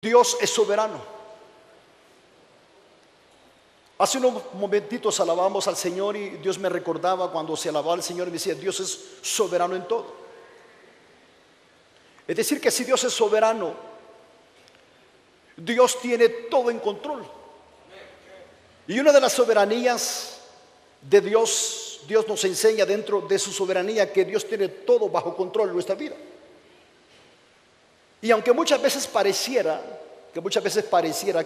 Dios es soberano. Hace unos momentitos alabamos al Señor y Dios me recordaba cuando se alababa al Señor y decía: Dios es soberano en todo. Es decir, que si Dios es soberano, Dios tiene todo en control. Y una de las soberanías de Dios, Dios nos enseña dentro de su soberanía que Dios tiene todo bajo control en nuestra vida. Y aunque muchas veces pareciera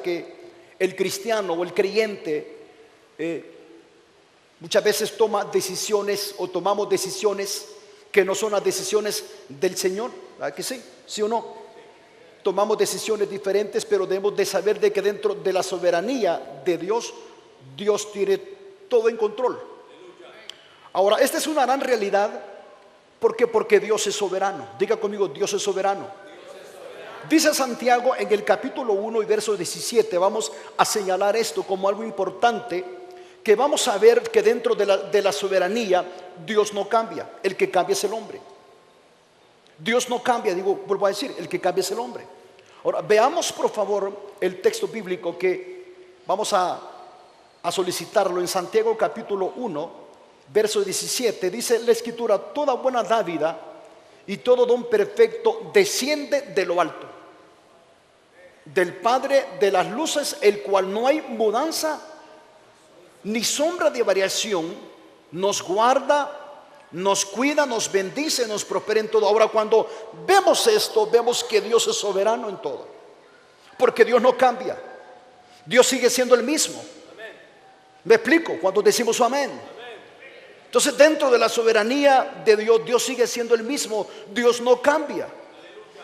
que el cristiano o el creyente muchas veces toma decisiones o tomamos decisiones que no son las decisiones del Señor, ¿verdad que sí? ¿Sí o no? Tomamos decisiones diferentes, pero debemos de saber de que dentro de la soberanía de Dios, Dios tiene todo en control. Ahora, esta es una gran realidad. ¿Por qué? Porque Dios es soberano. Diga conmigo: Dios es soberano. Dice Santiago en el capítulo 1 y verso 17, vamos a señalar esto como algo importante, que vamos a ver que dentro de la soberanía Dios no cambia. El que cambia es el hombre. Dios no cambia, vuelvo a decir, el que cambia es el hombre. Ahora, veamos por favor el texto bíblico que vamos a solicitarlo en Santiago capítulo 1, verso 17. Dice la escritura: toda buena dádiva y todo don perfecto desciende de lo alto, del Padre de las luces, el cual no hay mudanza ni sombra de variación, nos guarda, nos cuida, nos bendice, nos prospera en todo. Ahora, cuando vemos esto, vemos que Dios es soberano en todo, porque Dios no cambia. Dios sigue siendo el mismo. ¿Me explico? Cuando decimos amén. Entonces, dentro de la soberanía de Dios, Dios sigue siendo el mismo. Dios no cambia.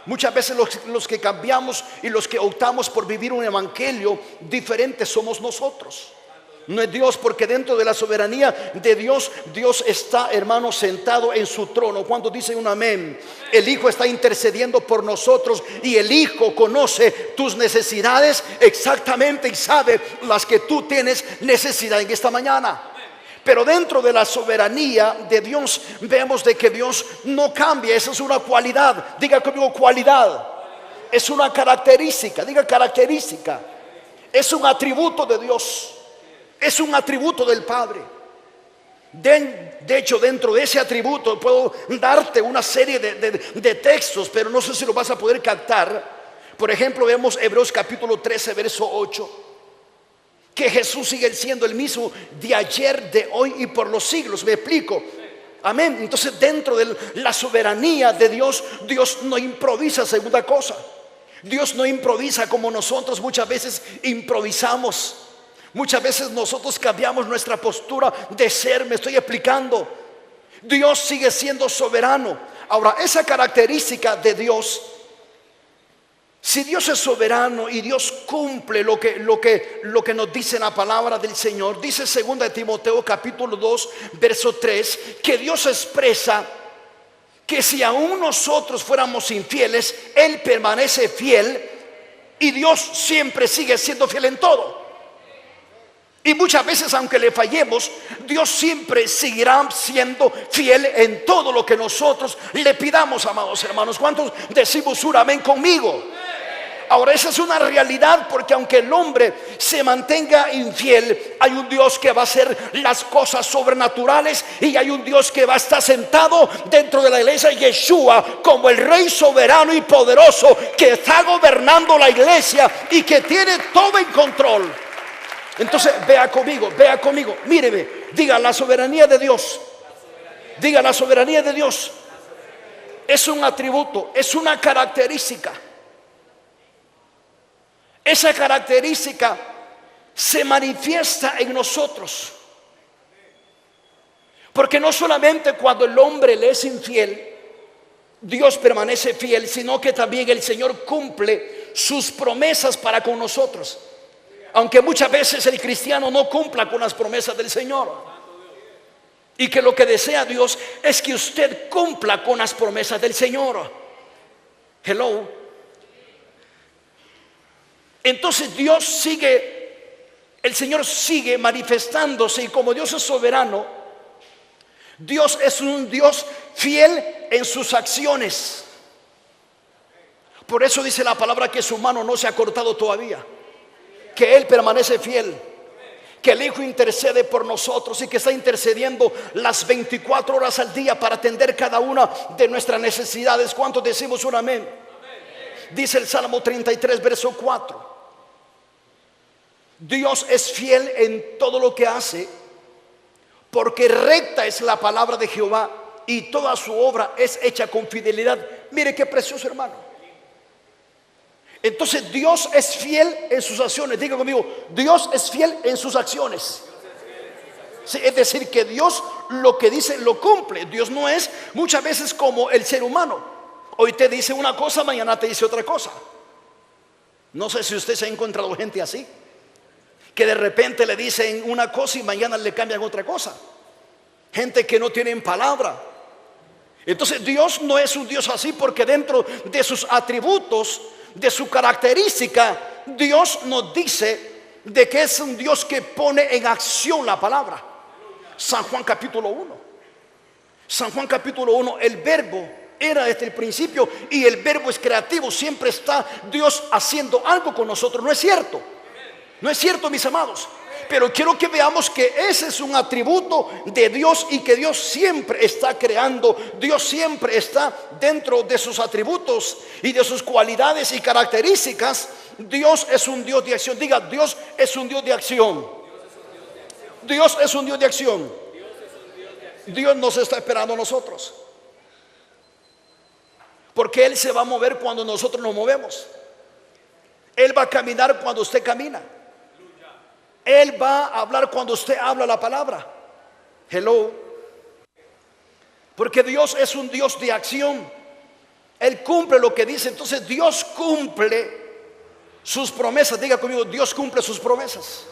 Muchas veces los que cambiamos y los que optamos por vivir un evangelio diferente somos nosotros. No es Dios, porque dentro de la soberanía de Dios, Dios está, hermano, sentado en su trono. Cuando dicen un amén, el Hijo está intercediendo por nosotros y el Hijo conoce tus necesidades exactamente y sabe las que tú tienes necesidad en esta mañana. Pero dentro de la soberanía de Dios vemos de que Dios no cambia. Esa es una cualidad. Diga conmigo: cualidad. Es una característica. Diga: característica. Es un atributo de Dios. Es un atributo del Padre. De hecho, dentro de ese atributo puedo darte una serie de textos, pero no sé si lo vas a poder captar. Por ejemplo, vemos Hebreos capítulo 13, verso 8. Que Jesús sigue siendo el mismo de ayer, de hoy y por los siglos. ¿Me explico? Amén. Entonces, dentro de la soberanía de Dios, Dios no improvisa. Segunda cosa, Dios no improvisa como nosotros muchas veces improvisamos. Muchas veces nosotros cambiamos nuestra postura de ser. Me estoy explicando. Dios sigue siendo soberano. Ahora, esa característica de Dios, si Dios es soberano y Dios cumple lo que nos dice la palabra del Señor, dice 2 Timoteo capítulo 2 verso 3, que Dios expresa que si aún nosotros fuéramos infieles, Él permanece fiel y Dios siempre sigue siendo fiel en todo. Y muchas veces, aunque le fallemos, Dios siempre seguirá siendo fiel en todo lo que nosotros le pidamos, amados hermanos. ¿Cuántos decimos un amén conmigo? Ahora, esa es una realidad, porque aunque el hombre se mantenga infiel, hay un Dios que va a hacer las cosas sobrenaturales, y hay un Dios que va a estar sentado dentro de la iglesia, Yeshua, como el Rey soberano y poderoso que está gobernando la iglesia y que tiene todo en control. Entonces, vea conmigo, míreme, diga: la soberanía de Dios. Diga: la soberanía de Dios es un atributo, es una característica. Esa característica se manifiesta en nosotros, porque no solamente cuando el hombre le es infiel, Dios permanece fiel, sino que también el Señor cumple sus promesas para con nosotros. Aunque muchas veces el cristiano no cumpla con las promesas del Señor, y que lo que desea Dios es que usted cumpla con las promesas del Señor. Hello. Entonces el Señor sigue manifestándose, y como Dios es soberano, Dios es un Dios fiel en sus acciones. Por eso dice la palabra que su mano no se ha cortado todavía, que Él permanece fiel, que el Hijo intercede por nosotros y que está intercediendo las 24 horas al día para atender cada una de nuestras necesidades. ¿Cuántos decimos un amén? Dice el Salmo 33, verso 4. Dios es fiel en todo lo que hace, porque recta es la palabra de Jehová y toda su obra es hecha con fidelidad. Mire qué precioso, hermano. Entonces Dios es fiel en sus acciones. Diga conmigo, Dios es fiel en sus acciones. Sí, es decir, que Dios lo que dice lo cumple. Dios no es muchas veces como el ser humano. Hoy te dice una cosa, mañana te dice otra cosa. No sé si usted se ha encontrado gente así, que de repente le dicen una cosa y mañana le cambian otra cosa. Gente que no tienen palabra. Entonces Dios no es un Dios así, porque dentro de sus atributos, de su característica, Dios nos dice de que es un Dios que pone en acción la palabra. San Juan capítulo 1. San Juan capítulo 1, el verbo era desde el principio y el verbo es creativo. Siempre está Dios haciendo algo con nosotros. ¿No es cierto? No es cierto, mis amados. Pero quiero que veamos que ese es un atributo de Dios y que Dios siempre está creando. Dios siempre está dentro de sus atributos y de sus cualidades y características. Dios es un Dios de acción. Diga, Dios es un Dios de acción. Dios es un Dios de acción. Dios nos está esperando a nosotros, porque Él se va a mover cuando nosotros nos movemos. Él va a caminar cuando usted camina. Él va a hablar cuando usted habla la palabra. Hello. Porque Dios es un Dios de acción. Él cumple lo que dice. Entonces Dios cumple sus promesas. Diga conmigo, Dios cumple sus promesas.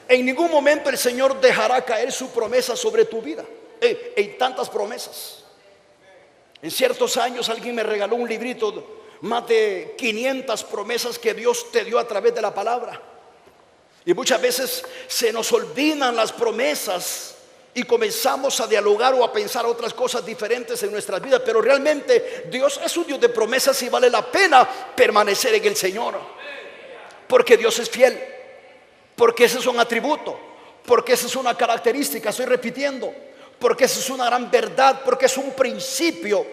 En ningún momento el Señor dejará caer su promesa sobre tu vida. Hay tantas promesas. En ciertos años alguien me regaló un librito, más de 500 promesas que Dios te dio a través de la palabra. Y muchas veces se nos olvidan las promesas y comenzamos a dialogar o a pensar otras cosas diferentes en nuestras vidas. Pero realmente Dios es un Dios de promesas y vale la pena permanecer en el Señor, porque Dios es fiel, porque ese es un atributo, porque esa es una característica. Estoy repitiendo, porque esa es una gran verdad, porque es un principio,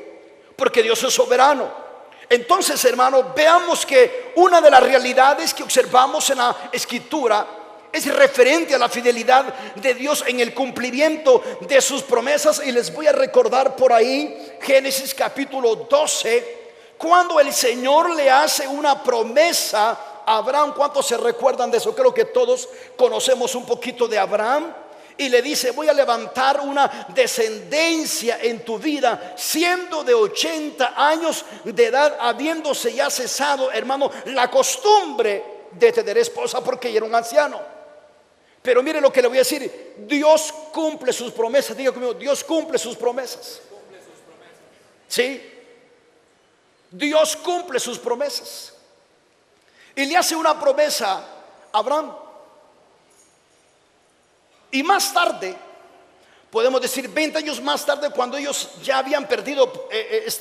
porque Dios es soberano. Entonces, hermanos, veamos que una de las realidades que observamos en la Escritura es referente a la fidelidad de Dios en el cumplimiento de sus promesas. Y les voy a recordar por ahí Génesis capítulo 12, cuando el Señor le hace una promesa a Abraham. ¿Cuántos se recuerdan de eso? Creo que todos conocemos un poquito de Abraham. Y le dice, voy a levantar una descendencia en tu vida, siendo de 80 años de edad, habiéndose ya cesado, hermano, la costumbre de tener esposa, porque ya era un anciano. Pero mire lo que le voy a decir: Dios cumple sus promesas. Diga conmigo, Dios cumple sus promesas. Sí, Dios cumple sus promesas. Y le hace una promesa a Abraham. Y más tarde, podemos decir 20 años más tarde, cuando ellos ya habían perdido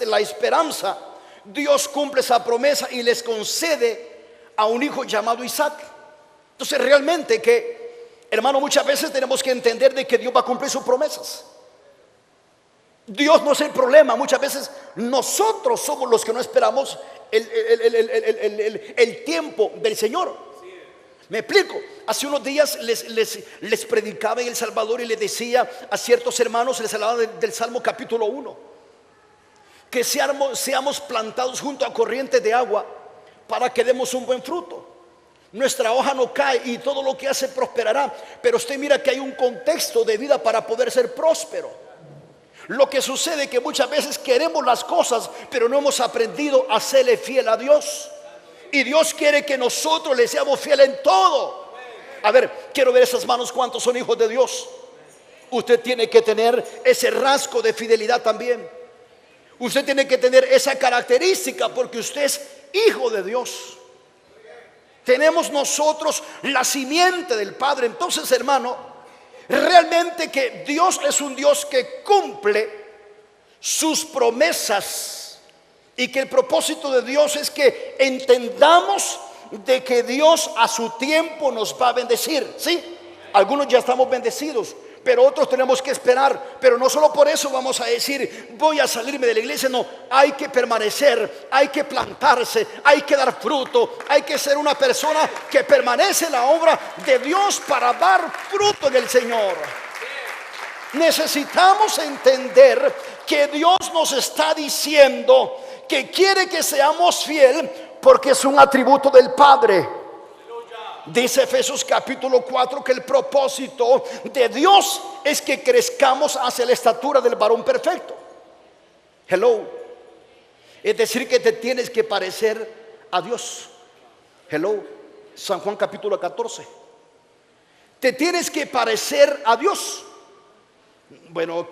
la esperanza, Dios cumple esa promesa y les concede a un hijo llamado Isaac. Entonces realmente que, hermano, muchas veces tenemos que entender de que Dios va a cumplir sus promesas. Dios no es el problema. Muchas veces nosotros somos los que no esperamos el tiempo del Señor. Me explico. Hace unos días les predicaba en El Salvador y les decía a ciertos hermanos, les hablaba del Salmo capítulo 1, que seamos plantados junto a corrientes de agua para que demos un buen fruto. Nuestra hoja no cae y todo lo que hace prosperará. Pero usted mira que hay un contexto de vida para poder ser próspero. Lo que sucede es que muchas veces queremos las cosas, pero no hemos aprendido a serle fiel a Dios. Y Dios quiere que nosotros le seamos fieles en todo. A ver, quiero ver esas manos. ¿Cuántos son hijos de Dios? Usted tiene que tener ese rasgo de fidelidad también. Usted tiene que tener esa característica, porque usted es hijo de Dios. Tenemos nosotros la simiente del Padre. Entonces, hermano, realmente que Dios es un Dios que cumple sus promesas Y que el propósito de Dios es que entendamos de que Dios a su tiempo nos va a bendecir, ¿sí? Algunos ya estamos bendecidos, pero otros tenemos que esperar. Pero no solo por eso vamos a decir voy a salirme de la iglesia. No, hay que permanecer, hay que plantarse, hay que dar fruto, hay que ser una persona que permanece en la obra de Dios para dar fruto en el Señor. Necesitamos entender que Dios nos está diciendo que quiere que seamos fiel, porque es un atributo del Padre. Dice Efesios capítulo 4 que el propósito de Dios es que crezcamos hacia la estatura del varón perfecto. Hello. Es decir, que te tienes que parecer a Dios. Hello. San Juan capítulo 14. Te tienes que parecer a Dios. Bueno,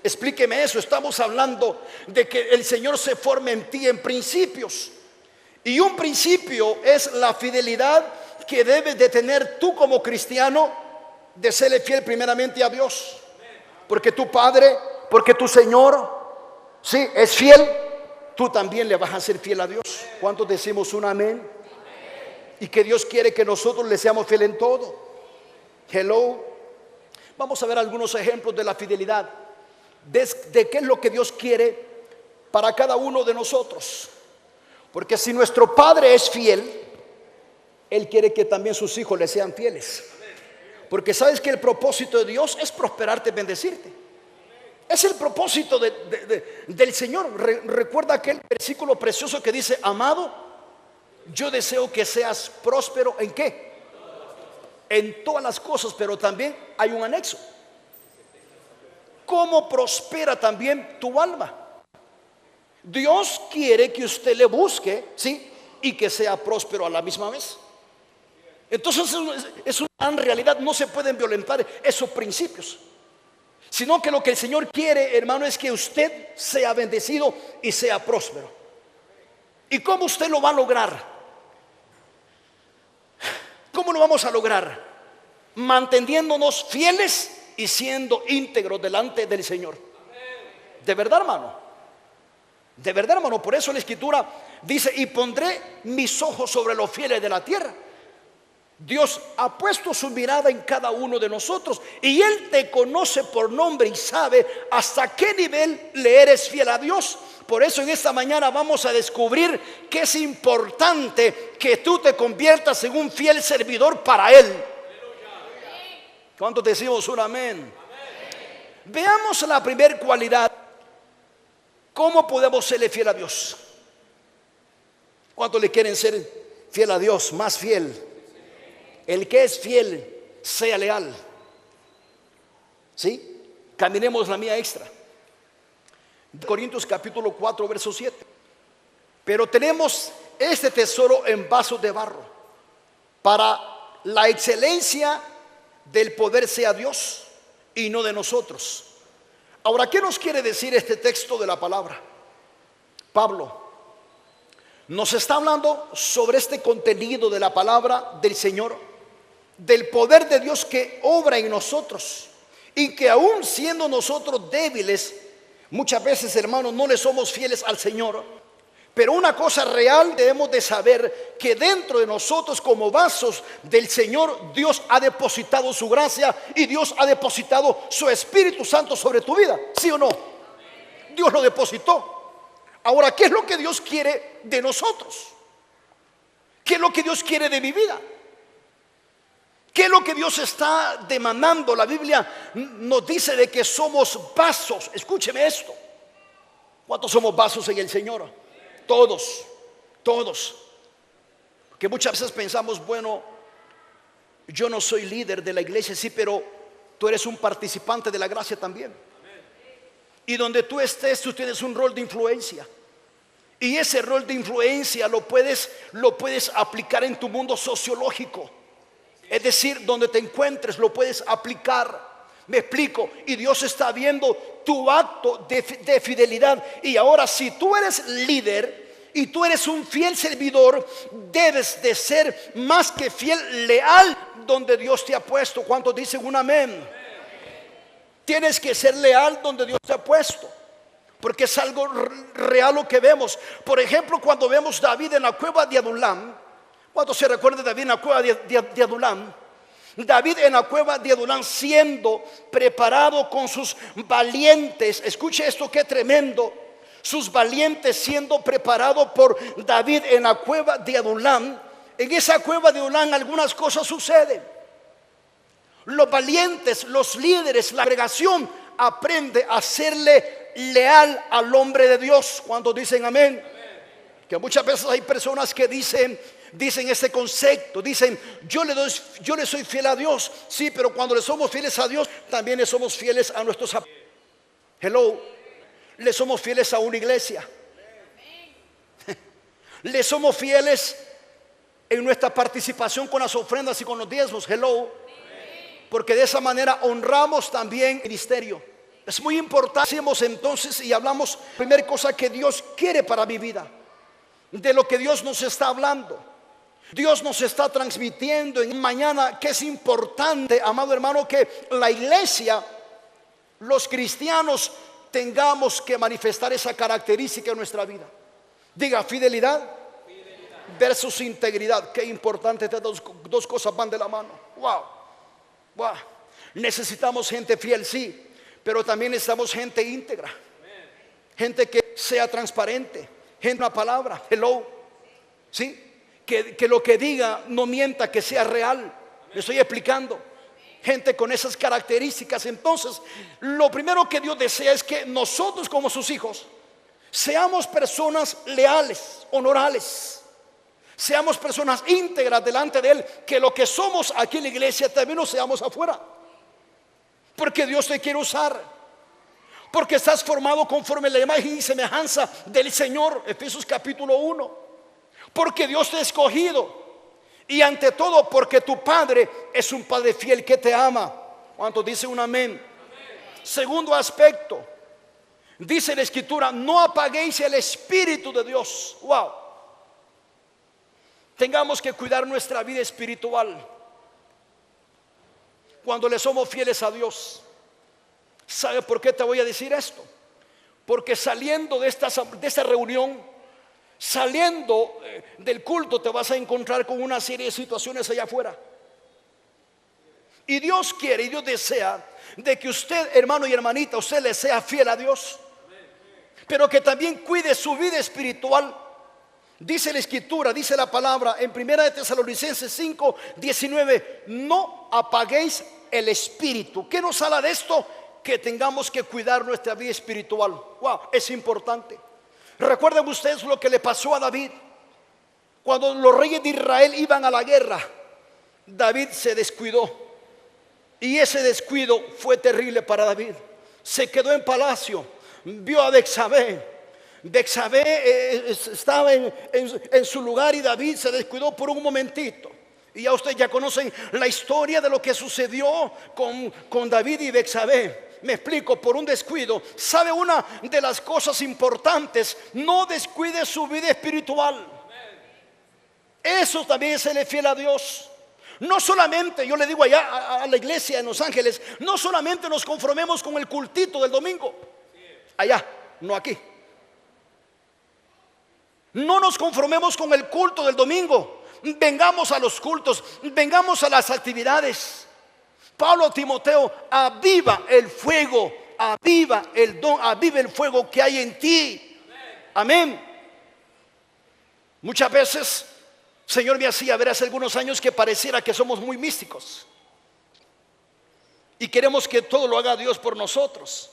explíqueme eso. Estamos hablando de que el Señor se forme en ti en principios. Y un principio es la fidelidad que debes de tener tú como cristiano, de serle fiel primeramente a Dios. Porque tu Padre, porque tu Señor, sí, es fiel, tú también le vas a ser fiel a Dios. ¿Cuántos decimos un amén? Y que Dios quiere que nosotros le seamos fiel en todo. Hello. Vamos a ver algunos ejemplos de la fidelidad, de qué es lo que Dios quiere para cada uno de nosotros. Porque si nuestro Padre es fiel, Él quiere que también sus hijos le sean fieles. Porque sabes que el propósito de Dios es prosperarte, bendecirte. Es el propósito del Señor. Recuerda aquel versículo precioso que dice: amado, yo deseo que seas próspero. ¿En qué? En todas las cosas. Pero también hay un anexo: ¿cómo prospera también tu alma? Dios quiere que usted le busque, ¿sí? Y que sea próspero a la misma vez. Entonces es una gran realidad. No se pueden violentar esos principios, sino que lo que el Señor quiere, hermano, es que usted sea bendecido y sea próspero. ¿Y cómo usted lo va a lograr? ¿Cómo lo vamos a lograr? Manteniéndonos fieles y siendo íntegros delante del Señor. De verdad, hermano. De verdad, hermano. Por eso la Escritura dice: y pondré mis ojos sobre los fieles de la tierra. Dios ha puesto su mirada en cada uno de nosotros, y Él te conoce por nombre y sabe hasta qué nivel le eres fiel a Dios. Por eso en esta mañana vamos a descubrir que es importante que tú te conviertas en un fiel servidor para Él. ¿Cuántos decimos un amén? Veamos la primera cualidad. ¿Cómo podemos serle fiel a Dios? ¿Cuántos le quieren ser fiel a Dios? Más fiel. El que es fiel, sea leal. ¿Sí? Caminemos la mía extra. Corintios capítulo 4 verso 7. Pero tenemos este tesoro en vasos de barro, para la excelencia del poder sea Dios y no de nosotros. Ahora, ¿qué nos quiere decir este texto de la palabra? Pablo nos está hablando sobre este contenido de la palabra del Señor, del poder de Dios que obra en nosotros, y que aún siendo nosotros débiles, muchas veces, hermanos, no le somos fieles al Señor. Pero una cosa real debemos de saber: que dentro de nosotros, como vasos del Señor, Dios ha depositado su gracia y Dios ha depositado su Espíritu Santo sobre tu vida. ¿Sí o no? Dios lo depositó. Ahora, ¿qué es lo que Dios quiere de nosotros? ¿Qué es lo que Dios quiere de mi vida? ¿Qué es lo que Dios está demandando? La Biblia nos dice de que somos vasos. Escúcheme esto. ¿Cuántos somos vasos en el Señor? Todos, todos. Que muchas veces pensamos: bueno, yo no soy líder de la iglesia. Sí, pero tú eres un participante de la gracia también. Y donde tú estés, tú tienes un rol de influencia. Y ese rol de influencia lo puedes aplicar en tu mundo sociológico. Es decir, donde te encuentres lo puedes aplicar. Me explico. Y Dios está viendo tu acto de fidelidad. Y ahora, si tú eres líder y tú eres un fiel servidor, debes de ser más que fiel, leal donde Dios te ha puesto. ¿Cuántos dicen un amén? Tienes que ser leal donde Dios te ha puesto. porque es algo real lo que vemos. Por ejemplo, cuando vemos David en la cueva de Adulam. ¿Cuánto se recuerda de David en la cueva de Adulam? David en la cueva de Adulam siendo preparado con sus valientes. Escuche esto, qué tremendo. Sus valientes siendo preparado por David en la cueva de Adulam. En esa cueva de Adulam algunas cosas suceden. Los valientes, los líderes, la congregación aprende a serle leal al hombre de Dios. Cuando dicen amén. Que muchas veces hay personas que dicen este concepto, dicen yo le soy fiel a Dios. Sí, pero cuando le somos fieles a Dios, también le somos fieles a nuestros hello, le somos fieles a una iglesia. Le somos fieles en nuestra participación con las ofrendas y con los diezmos. Hello, porque de esa manera honramos también el ministerio. Es muy importante. Hacemos entonces y hablamos, primera cosa que Dios quiere para mi vida, de lo que Dios nos está hablando. Dios nos está transmitiendo en mañana que es importante, amado hermano, que la iglesia, los cristianos, tengamos que manifestar esa característica en nuestra vida. Diga fidelidad versus integridad. Qué importante, estas dos cosas van de la mano. Wow. Necesitamos gente fiel, sí, pero también necesitamos gente íntegra, gente que sea transparente, gente una palabra, hello, sí, que lo que diga no mienta, que sea real. Me estoy explicando. Gente con esas características. Entonces, lo primero que Dios desea es que nosotros como sus hijos seamos personas leales, honorables, seamos personas íntegras delante de Él, que lo que somos aquí en la iglesia también lo seamos afuera, porque Dios te quiere usar, porque estás formado conforme la imagen y semejanza del Señor. Efesios capítulo 1. Porque Dios te ha escogido, y ante todo porque tu Padre es un Padre fiel que te ama. ¿Cuántos dicen un amén? Segundo aspecto, dice la Escritura: no apaguéis el Espíritu de Dios. Wow. Tengamos que cuidar nuestra vida espiritual cuando le somos fieles a Dios. ¿Sabe por qué te voy a decir esto? Porque saliendo de esta reunión, saliendo del culto, te vas a encontrar con una serie de situaciones allá afuera. Y Dios quiere y Dios desea de que usted, hermano y hermanita, usted le sea fiel a Dios, pero que también cuide su vida espiritual. Dice la Escritura, dice la palabra en 1 Tesalonicenses 5:19: no apaguéis el espíritu. ¿Qué nos habla de esto? Que tengamos que cuidar nuestra vida espiritual. Wow, es importante. Recuerden ustedes lo que le pasó a David cuando los reyes de Israel iban a la guerra. David se descuidó, y ese descuido fue terrible para David. Se quedó en palacio, vio a Betsabé. Betsabé estaba en su lugar, y David se descuidó por un momentito. Y ya ustedes ya conocen la historia de lo que sucedió con David y Betsabé. Me explico, por un descuido. ¿Sabe una de las cosas importantes? No descuide su vida espiritual. Eso también es serle fiel a Dios. No solamente, yo le digo allá a la iglesia en Los Ángeles, no solamente nos conformemos con el cultito del domingo. Allá, no aquí. No nos conformemos con el culto del domingo. Vengamos a los cultos, vengamos a las actividades. Pablo a Timoteo: aviva el fuego, aviva el don, aviva el fuego que hay en ti. Amén. Muchas veces, Señor me hacía ver hace algunos años que pareciera que somos muy místicos y queremos que todo lo haga Dios por nosotros.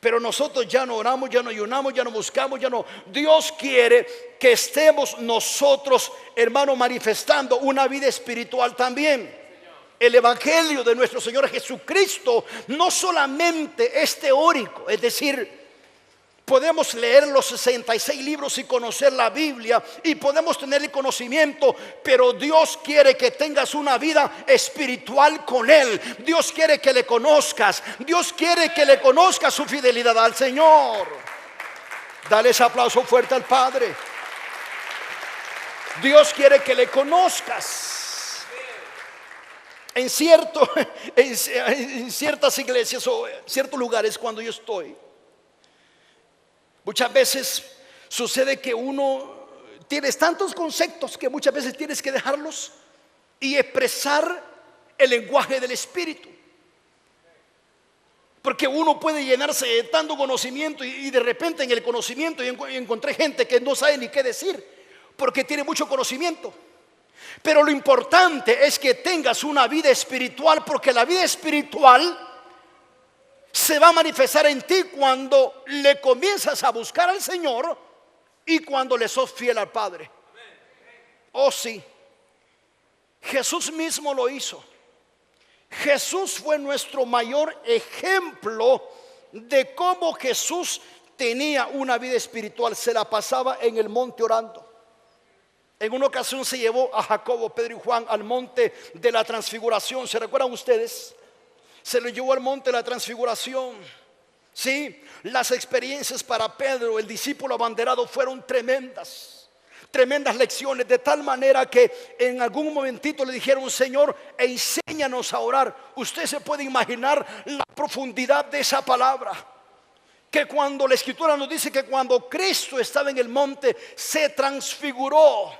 Pero nosotros ya no oramos, ya no ayunamos, ya no buscamos, ya no. Dios quiere que estemos nosotros, hermano, manifestando una vida espiritual también. El evangelio de nuestro Señor Jesucristo no solamente es teórico, es decir, podemos leer los 66 libros y conocer la Biblia, y podemos tener el conocimiento, pero Dios quiere que tengas una vida espiritual con Él. Dios quiere que le conozcas. Dios quiere que le conozcas su fidelidad al Señor. Dale ese aplauso fuerte al Padre. Dios quiere que le conozcas. En ciertas iglesias o ciertos lugares, cuando yo estoy, Muchas veces sucede que uno tienes tantos conceptos que muchas veces tienes que dejarlos y expresar el lenguaje del Espíritu. Porque uno puede llenarse de tanto conocimiento y de repente en el conocimiento encontré gente que no sabe ni qué decir porque tiene mucho conocimiento. Pero lo importante es que tengas una vida espiritual, porque la vida espiritual se va a manifestar en ti cuando le comienzas a buscar al Señor y cuando le sos fiel al Padre. Oh sí, Jesús mismo lo hizo. Jesús fue nuestro mayor ejemplo de cómo Jesús tenía una vida espiritual. Se la pasaba en el monte orando. En una ocasión se llevó a Jacobo, Pedro y Juan al monte de la transfiguración. ¿Se recuerdan ustedes? Se lo llevó al monte de la transfiguración. Sí, las experiencias para Pedro, el discípulo abanderado, fueron tremendas lecciones, de tal manera que en algún momentito le dijeron: Señor, enséñanos a orar. Usted se puede imaginar la profundidad de esa palabra, que cuando la Escritura nos dice que cuando Cristo estaba en el monte se transfiguró,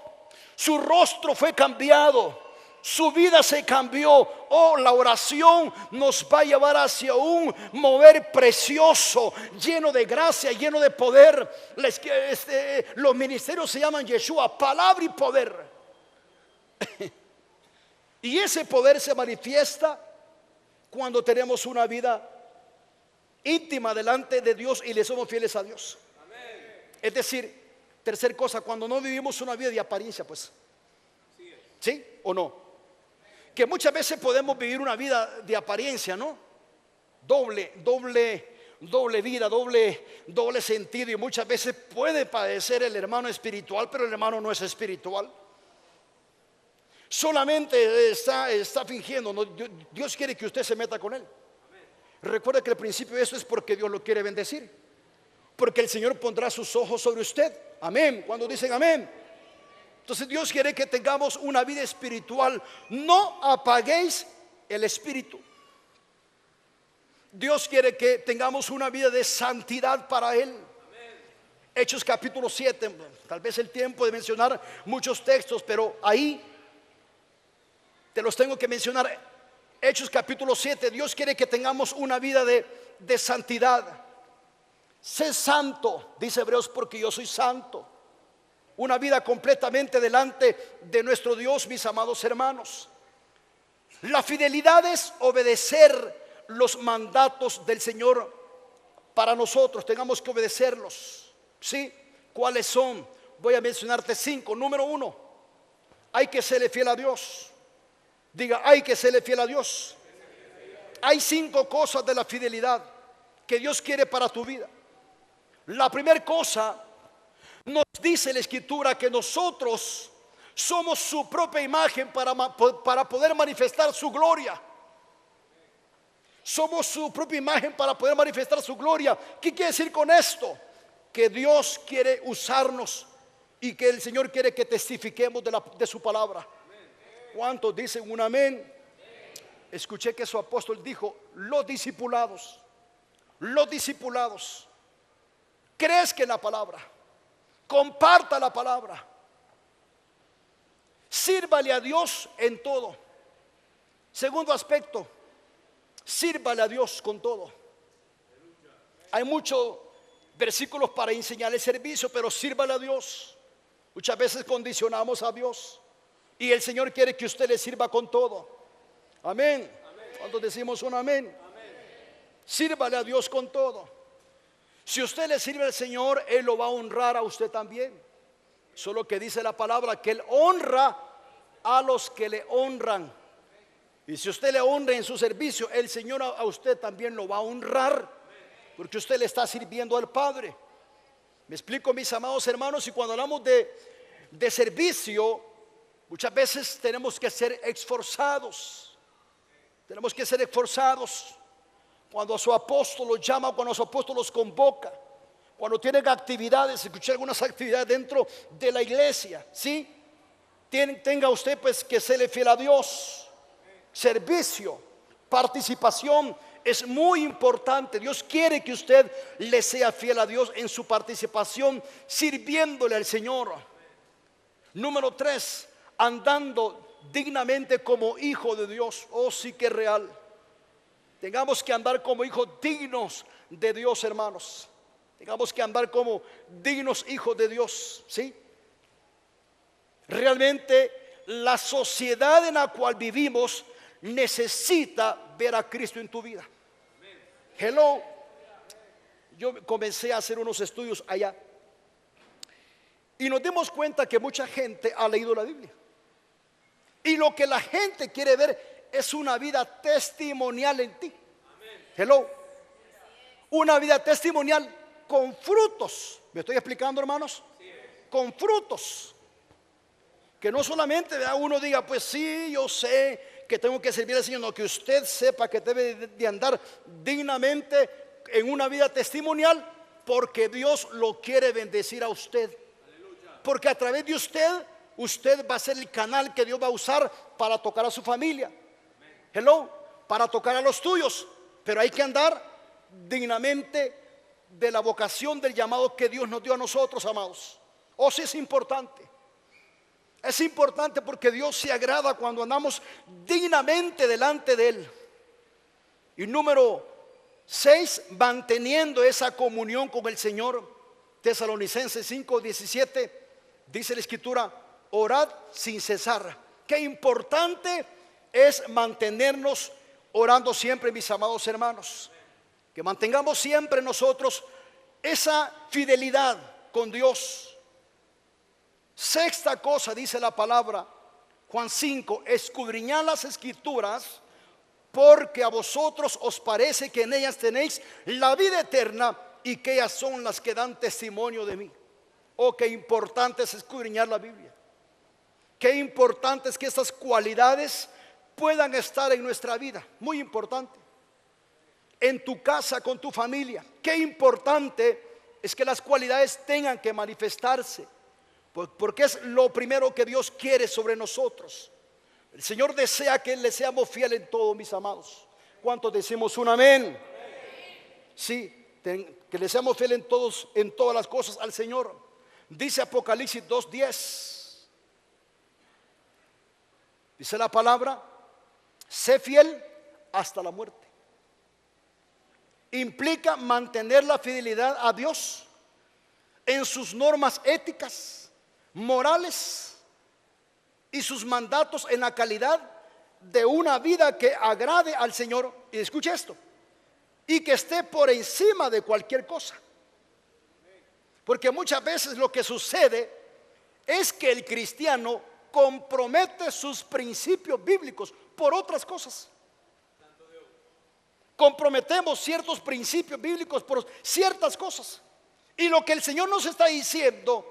su rostro fue cambiado, su vida se cambió. Oh, la oración nos va a llevar hacia un mover precioso, lleno de gracia, lleno de poder. Los ministerios se llaman Yeshua, palabra y poder. Y ese poder se manifiesta cuando tenemos una vida íntima delante de Dios y le somos fieles a Dios. Es decir, tercer cosa, cuando no vivimos una vida de apariencia, pues, ¿sí o no? Que muchas veces podemos vivir una vida de apariencia, ¿no? Doble vida, doble sentido. Y muchas veces puede padecer el hermano espiritual, pero el hermano no es espiritual. Solamente está fingiendo, ¿no? Dios quiere que usted se meta con él. Recuerde que el principio de eso es porque Dios lo quiere bendecir, porque el Señor pondrá sus ojos sobre usted. Amén. Cuando dicen amén. Entonces Dios quiere que tengamos una vida espiritual. No apaguéis el espíritu. Dios quiere que tengamos una vida de santidad para Él. Hechos capítulo 7. Tal vez el tiempo de mencionar muchos textos, pero ahí te los tengo que mencionar. Hechos capítulo 7. Dios quiere que tengamos una vida de santidad. Sé santo, dice Hebreos, porque yo soy santo. Una vida completamente delante de nuestro Dios, mis amados hermanos. La fidelidad es obedecer los mandatos del Señor para nosotros. Tengamos que obedecerlos. ¿Sí? ¿Cuáles son? Voy a mencionarte 5. Número 1, hay que serle fiel a Dios. Diga, hay que serle fiel a Dios. Hay 5 cosas de la fidelidad que Dios quiere para tu vida. La primera cosa, nos dice la Escritura que nosotros somos su propia imagen para poder manifestar su gloria. Somos su propia imagen para poder manifestar su gloria. ¿Qué quiere decir con esto? Que Dios quiere usarnos y que el Señor quiere que testifiquemos de su palabra. ¿Cuántos dicen un amén? Escuché que su apóstol dijo: los discipulados, crezca en la palabra, comparta la palabra, sírvale a Dios en todo. Segundo aspecto, sírvale a Dios con todo. Hay muchos versículos para enseñar el servicio, pero sírvale a Dios. Muchas veces condicionamos a Dios y el Señor quiere que usted le sirva con todo. Amén. Cuando decimos un amén, sírvale a Dios con todo. Si usted le sirve al Señor, Él lo va a honrar a usted también. Solo que dice la palabra que Él honra a los que le honran. Y si usted le honra en su servicio, el Señor a usted también lo va a honrar, porque usted le está sirviendo al Padre. Me explico, mis amados hermanos. Y cuando hablamos de servicio, muchas veces tenemos que ser esforzados. Tenemos que ser esforzados. Cuando a su apóstol los llama, cuando a su apóstol los convoca, cuando tienen actividades, escuché algunas actividades dentro de la iglesia, ¿sí? Tenga usted pues que serle fiel a Dios. Servicio, participación es muy importante. Dios quiere que usted le sea fiel a Dios en su participación sirviéndole al Señor. Número 3, andando dignamente como hijo de Dios. Oh, sí que es real. Tengamos que andar como hijos dignos de Dios, hermanos. Tengamos que andar como dignos hijos de Dios, ¿sí? Realmente la sociedad en la cual vivimos necesita ver a Cristo en tu vida. Hello. Yo comencé a hacer unos estudios allá y nos dimos cuenta que mucha gente ha leído la Biblia. Y lo que la gente quiere ver es una vida testimonial en ti. Hello. Una vida testimonial con frutos. ¿Me estoy explicando, hermanos? Con frutos. Que no solamente uno diga, pues sí, yo sé que tengo que servir al Señor, no, que usted sepa que debe de andar dignamente en una vida testimonial, porque Dios lo quiere bendecir a usted. Porque a través de usted va a ser el canal que Dios va a usar para tocar a su familia. Hello, para tocar a los tuyos. Pero hay que andar dignamente de la vocación, del llamado que Dios nos dio a nosotros, amados. Oh, sí, es importante. Es importante porque Dios se agrada cuando andamos dignamente delante de Él. Y número 6, manteniendo esa comunión con el Señor. Tesalonicenses 5:17 dice la Escritura: orad sin cesar. Qué importante es mantenernos orando siempre, mis amados hermanos. Que mantengamos siempre nosotros esa fidelidad con Dios. Sexta cosa, dice la palabra, Juan 5: escudriñad las Escrituras, porque a vosotros os parece que en ellas tenéis la vida eterna, y que ellas son las que dan testimonio de mí. Oh, qué importante es escudriñar la Biblia. Qué importante es que estas cualidades puedan estar en nuestra vida. Muy importante. En tu casa, con tu familia. Qué importante es que las cualidades tengan que manifestarse, porque es lo primero que Dios quiere sobre nosotros. El Señor desea que le seamos fieles en todo, mis amados. ¿Cuántos decimos un amén? Sí, que le seamos fieles en todas las cosas al Señor. Dice Apocalipsis 2:10. Dice la palabra: sé fiel hasta la muerte. Implica mantener la fidelidad a Dios en sus normas éticas, morales y sus mandatos, en la calidad de una vida que agrade al Señor. Y escuche esto: y que esté por encima de cualquier cosa. Porque muchas veces lo que sucede es que el cristiano compromete sus principios bíblicos por otras cosas. Comprometemos ciertos principios bíblicos por ciertas cosas. Y lo que el Señor nos está diciendo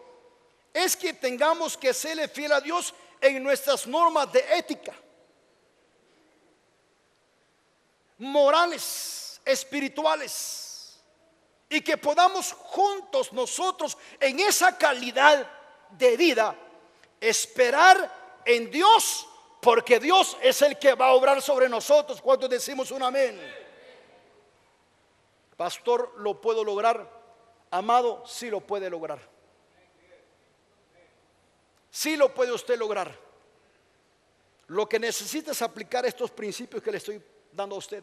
es que tengamos que serle fiel a Dios en nuestras normas de ética, morales, espirituales, y que podamos juntos nosotros en esa calidad de vida esperar en Dios, porque Dios es el que va a obrar sobre nosotros. Cuando decimos un amén? Pastor, ¿lo puedo lograr? Amado, sí lo puede lograr. Sí lo puede usted lograr. Lo que necesita es aplicar estos principios que le estoy dando a usted.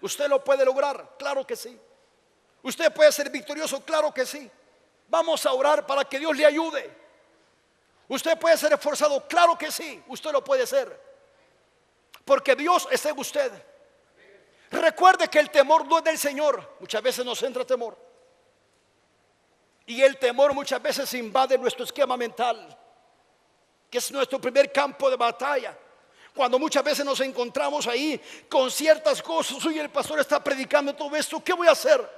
Usted lo puede lograr, claro que sí. Usted puede ser victorioso, claro que sí. Vamos a orar para que Dios le ayude. Usted puede ser esforzado, claro que sí. Usted lo puede ser, porque Dios está en usted. Recuerde que el temor no es del Señor. Muchas veces nos entra temor, y el temor muchas veces invade nuestro esquema mental, que es nuestro primer campo de batalla. Cuando muchas veces nos encontramos ahí con ciertas cosas: oye, el pastor está predicando todo esto, ¿qué voy a hacer?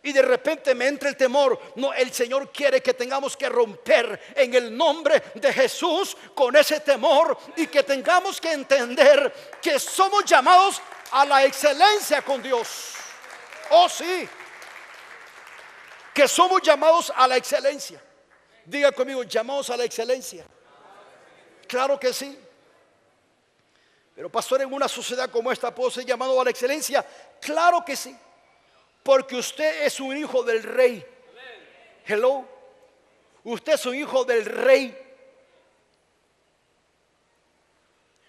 Y de repente me entra el temor. No, el Señor quiere que tengamos que romper en el nombre de Jesús con ese temor, y que tengamos que entender que somos llamados a la excelencia con Dios. Oh, sí, que somos llamados a la excelencia. Diga conmigo: llamados a la excelencia. Claro que sí. Pero pastor, en una sociedad como esta, ¿puedo ser llamado a la excelencia? Claro que sí, porque usted es un hijo del rey. Hello, usted es un hijo del rey.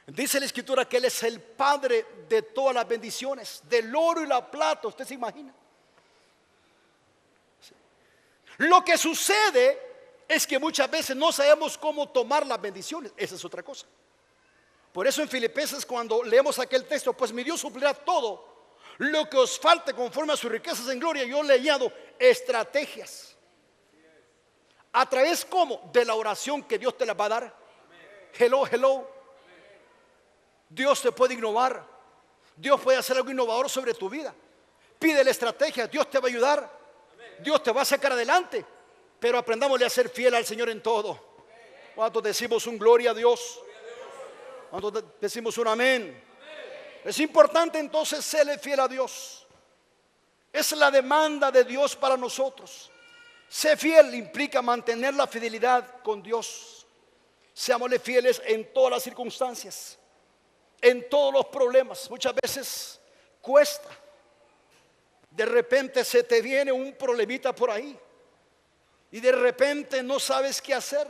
Dice la escritura que Él es el Padre de todas las bendiciones, del oro y la plata. ¿Usted se imagina? Lo que sucede es que muchas veces no sabemos cómo tomar las bendiciones. Esa es otra cosa. Por eso en Filipenses, cuando leemos aquel texto, pues mi Dios suplirá todo lo que os falte conforme a sus riquezas en gloria. Yo le he añadido estrategias. ¿A través cómo? De la oración que Dios te la va a dar. Hello, hello. Dios te puede innovar. Dios puede hacer algo innovador sobre tu vida. Pide la estrategia, Dios te va a ayudar. Dios te va a sacar adelante. Pero aprendámosle a ser fiel al Señor en todo. ¿Cuántos decimos un gloria a Dios? ¿Cuántos decimos un amén? Es importante entonces serle fiel a Dios. Es la demanda de Dios para nosotros. Ser fiel implica mantener la fidelidad con Dios. Seámosle fieles en todas las circunstancias, en todos los problemas. Muchas veces cuesta. De repente se te viene un problemita por ahí y de repente no sabes qué hacer.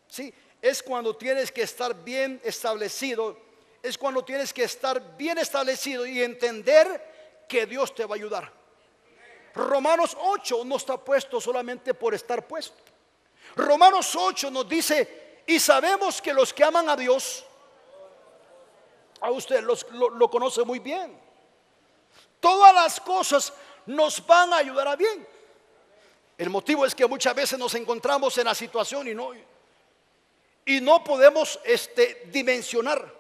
Sí, es cuando tienes que estar bien establecido. Es cuando tienes que estar bien establecido y entender que Dios te va a ayudar. Romanos 8 no está puesto solamente por estar puesto. Romanos 8 nos dice: y sabemos que los que aman a Dios, a usted lo conoce muy bien, todas las cosas nos van a ayudar a bien. El motivo es que muchas veces nos encontramos en la situación y no podemos dimensionar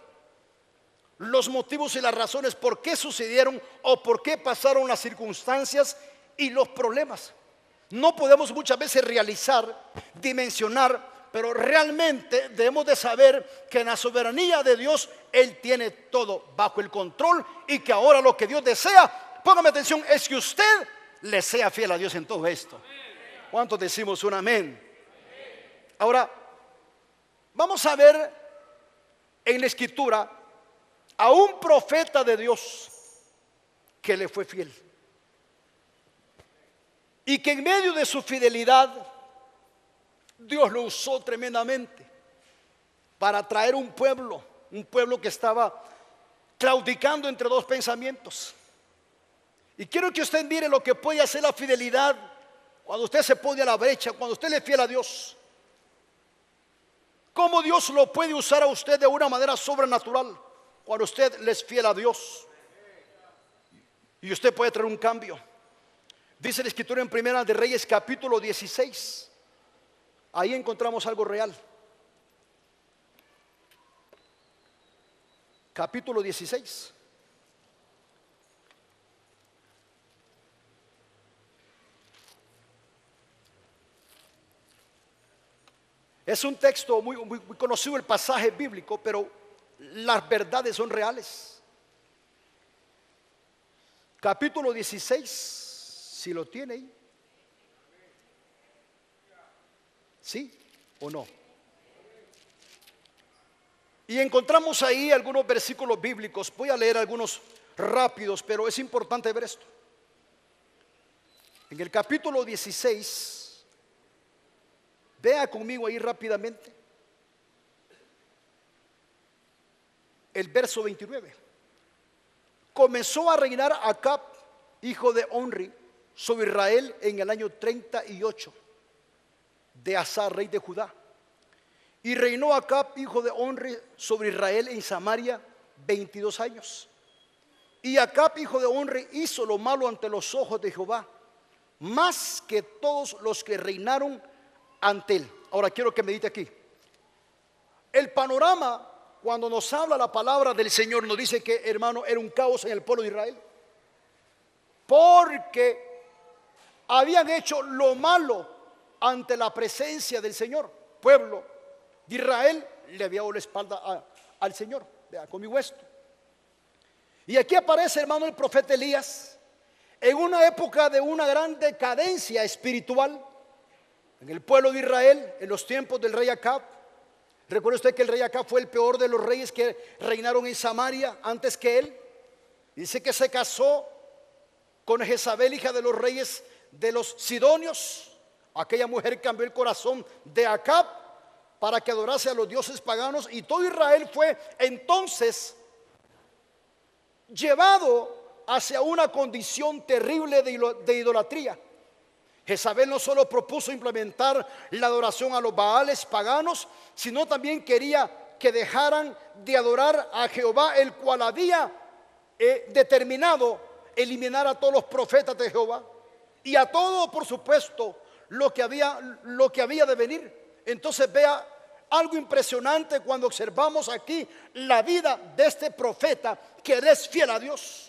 los motivos y las razones por qué sucedieron o por qué pasaron las circunstancias y los problemas. No podemos muchas veces realizar, dimensionar, pero realmente debemos de saber que en la soberanía de Dios Él tiene todo bajo el control y que ahora lo que Dios desea, póngame atención, es que usted le sea fiel a Dios en todo esto. ¿Cuántos decimos un amén? Ahora, vamos a ver en la escritura a un profeta de Dios que le fue fiel y que en medio de su fidelidad Dios lo usó tremendamente para traer un pueblo que estaba claudicando entre dos pensamientos. Y quiero que usted mire lo que puede hacer la fidelidad cuando usted se pone a la brecha, cuando usted le es fiel a Dios. Cómo Dios lo puede usar a usted de una manera sobrenatural cuando usted le es fiel a Dios. Y usted puede traer un cambio. Dice la escritura en Primera de Reyes capítulo 16. Ahí encontramos algo real. Capítulo 16. Es un texto muy conocido, el pasaje bíblico, pero las verdades son reales. Capítulo 16, si lo tiene ahí. ¿Sí o no? Y encontramos ahí algunos versículos bíblicos. Voy a leer algunos rápidos, pero es importante ver esto. En el capítulo 16, vea conmigo ahí rápidamente el verso 29. Comenzó a reinar Acab, hijo de Onri, sobre Israel en el año 38 de Asa, rey de Judá. Y reinó Acab, hijo de Onri, sobre Israel en Samaria 22 años. Y Acab, hijo de Onri, hizo lo malo ante los ojos de Jehová, más que todos los que reinaron ante él. Ahora quiero que medite aquí. El panorama, cuando nos habla la palabra del Señor, nos dice que, hermano, era un caos en el pueblo de Israel, porque habían hecho lo malo ante la presencia del Señor. Pueblo de Israel le había dado la espalda al Señor. Vea conmigo esto. Y aquí aparece, hermano, el profeta Elías en una época de una gran decadencia espiritual en el pueblo de Israel, en los tiempos del rey Acab. ¿Recuerda usted que el rey Acab fue el peor de los reyes que reinaron en Samaria antes que él? Dice que se casó con Jezabel, hija de los reyes de los Sidonios. Aquella mujer cambió el corazón de Acab para que adorase a los dioses paganos, y todo Israel fue entonces llevado hacia una condición terrible de idolatría. Jezabel no solo propuso implementar la adoración a los Baales paganos, sino también quería que dejaran de adorar a Jehová, el cual había determinado eliminar a todos los profetas de Jehová y a todo, por supuesto, lo que había de venir. Entonces vea algo impresionante cuando observamos aquí la vida de este profeta, que él es fiel a Dios.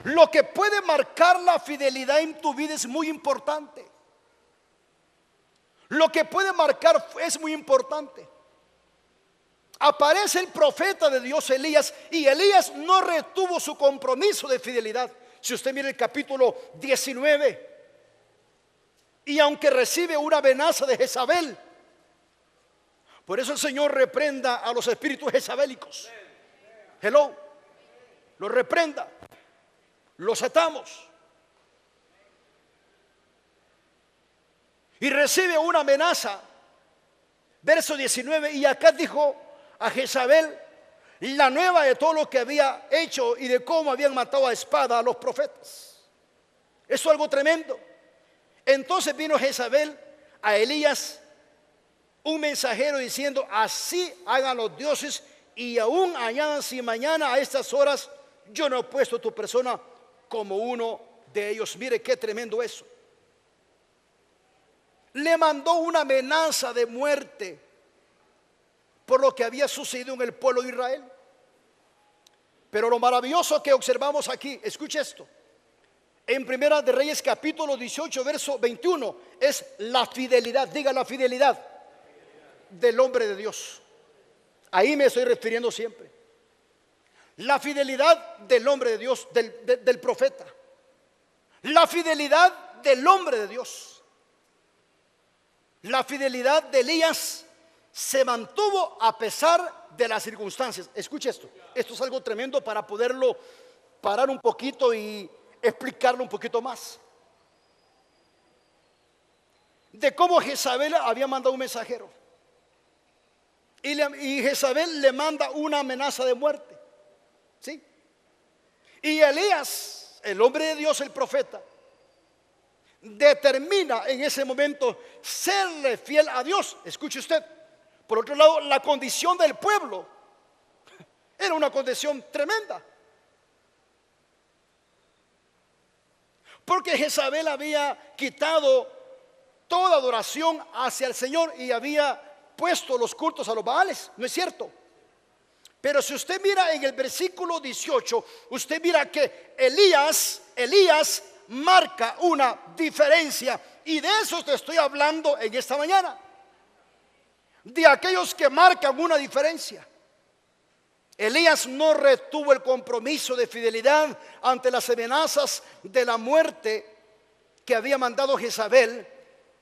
Lo que puede marcar la fidelidad en tu vida es muy importante. Lo que puede marcar es muy importante. Aparece el profeta de Dios Elías, y Elías no retuvo su compromiso de fidelidad. Si usted mira el capítulo 19, y aunque recibe una amenaza de Jezabel, por eso el Señor reprenda a los espíritus jezabélicos. Hello, los reprenda, los atamos. Y recibe una amenaza. Verso 19, y acá dijo a Jezabel la nueva de todo lo que había hecho y de cómo habían matado a espada a los profetas. Eso es algo tremendo. Entonces vino Jezabel a Elías, un mensajero, diciendo: así hagan los dioses, y aún añadan, si mañana a estas horas yo no he puesto tu persona como uno de ellos. Mire qué tremendo eso. Le mandó una amenaza de muerte por lo que había sucedido en el pueblo de Israel. Pero lo maravilloso que observamos aquí, escuche esto, en Primera de Reyes capítulo 18 verso 21, es la fidelidad, diga la fidelidad del hombre de Dios. Ahí me estoy refiriendo siempre. La fidelidad del hombre de Dios, del profeta. La fidelidad del hombre de Dios. La fidelidad de Elías se mantuvo a pesar de las circunstancias. Escuche esto. Esto es algo tremendo para poderlo parar un poquito y explicarlo un poquito más. De cómo Jezabel había mandado un mensajero. Y Jezabel le manda una amenaza de muerte. ¿Sí? Y Elías, el hombre de Dios, el profeta, determina en ese momento serle fiel a Dios. Escuche usted. Por otro lado, la condición del pueblo era una condición tremenda, porque Jezabel había quitado toda adoración hacia el Señor y había puesto los cultos a los Baales. ¿No es cierto? Pero si usted mira en el versículo 18, usted mira que Elías marca una diferencia, y de eso te estoy hablando en esta mañana, de aquellos que marcan una diferencia. Elías no retuvo el compromiso de fidelidad ante las amenazas de la muerte que había mandado Jezabel,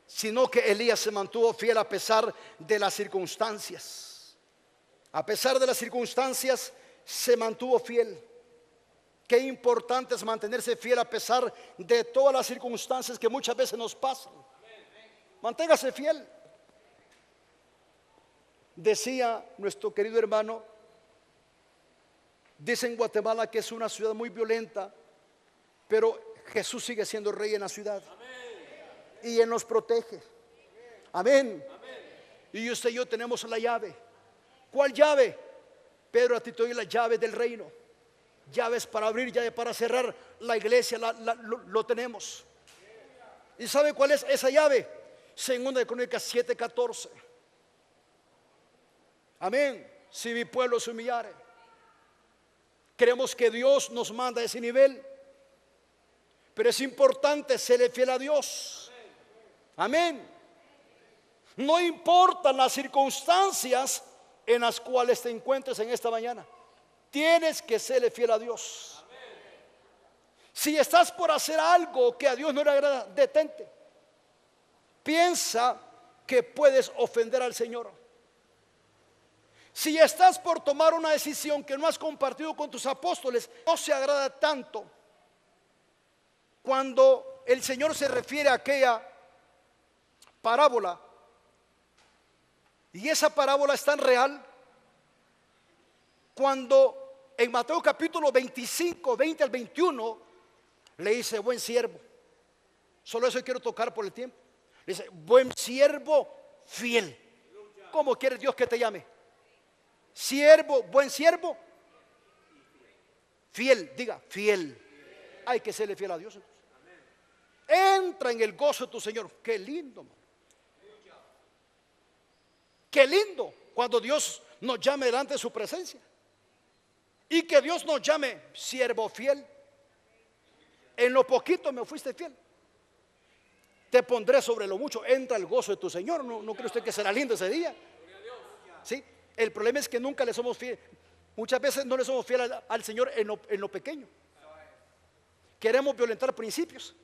sino que Elías se mantuvo fiel a pesar de las circunstancias. A pesar de las circunstancias se mantuvo fiel. Qué importante es mantenerse fiel a pesar de todas las circunstancias que muchas veces nos pasan. Manténgase fiel. Decía nuestro querido hermano, dice en Guatemala que es una ciudad muy violenta, pero Jesús sigue siendo rey en la ciudad. Y Él nos protege. Amén. Y usted y yo tenemos la llave. ¿Cuál llave? Pedro, a ti te doy la llave del reino. Llaves para abrir, llaves para cerrar. La iglesia lo tenemos. ¿Y sabe cuál es esa llave? Segunda de Crónicas 7:14. Amén. Si mi pueblo se humillare. Creemos que Dios nos manda a ese nivel, pero es importante serle fiel a Dios. Amén. No importan las circunstancias en las cuales te encuentres en esta mañana, tienes que serle fiel a Dios. Si estás por hacer algo que a Dios no le agrada, detente. Piensa que puedes ofender al Señor. Si estás por tomar una decisión que no has compartido con tus apóstoles, no se agrada tanto cuando el Señor se refiere a aquella parábola. Y esa parábola es tan real cuando en Mateo capítulo 25, 20 al 21, le dice: buen siervo. Solo eso quiero tocar por el tiempo. Le dice: buen siervo fiel. ¿Cómo quiere Dios que te llame? Siervo, buen siervo fiel. Diga, fiel. Hay que serle fiel a Dios. Entra en el gozo de tu Señor. Qué lindo, man. Qué lindo cuando Dios nos llame delante de su presencia. Y que Dios nos llame siervo fiel. En lo poquito me fuiste fiel, te pondré sobre lo mucho. Entra el gozo de tu Señor. ¿No cree usted que será lindo ese día? ¿Sí? El problema es que nunca le somos fieles. Muchas veces no le somos fieles al Señor en lo pequeño. Queremos violentar principios.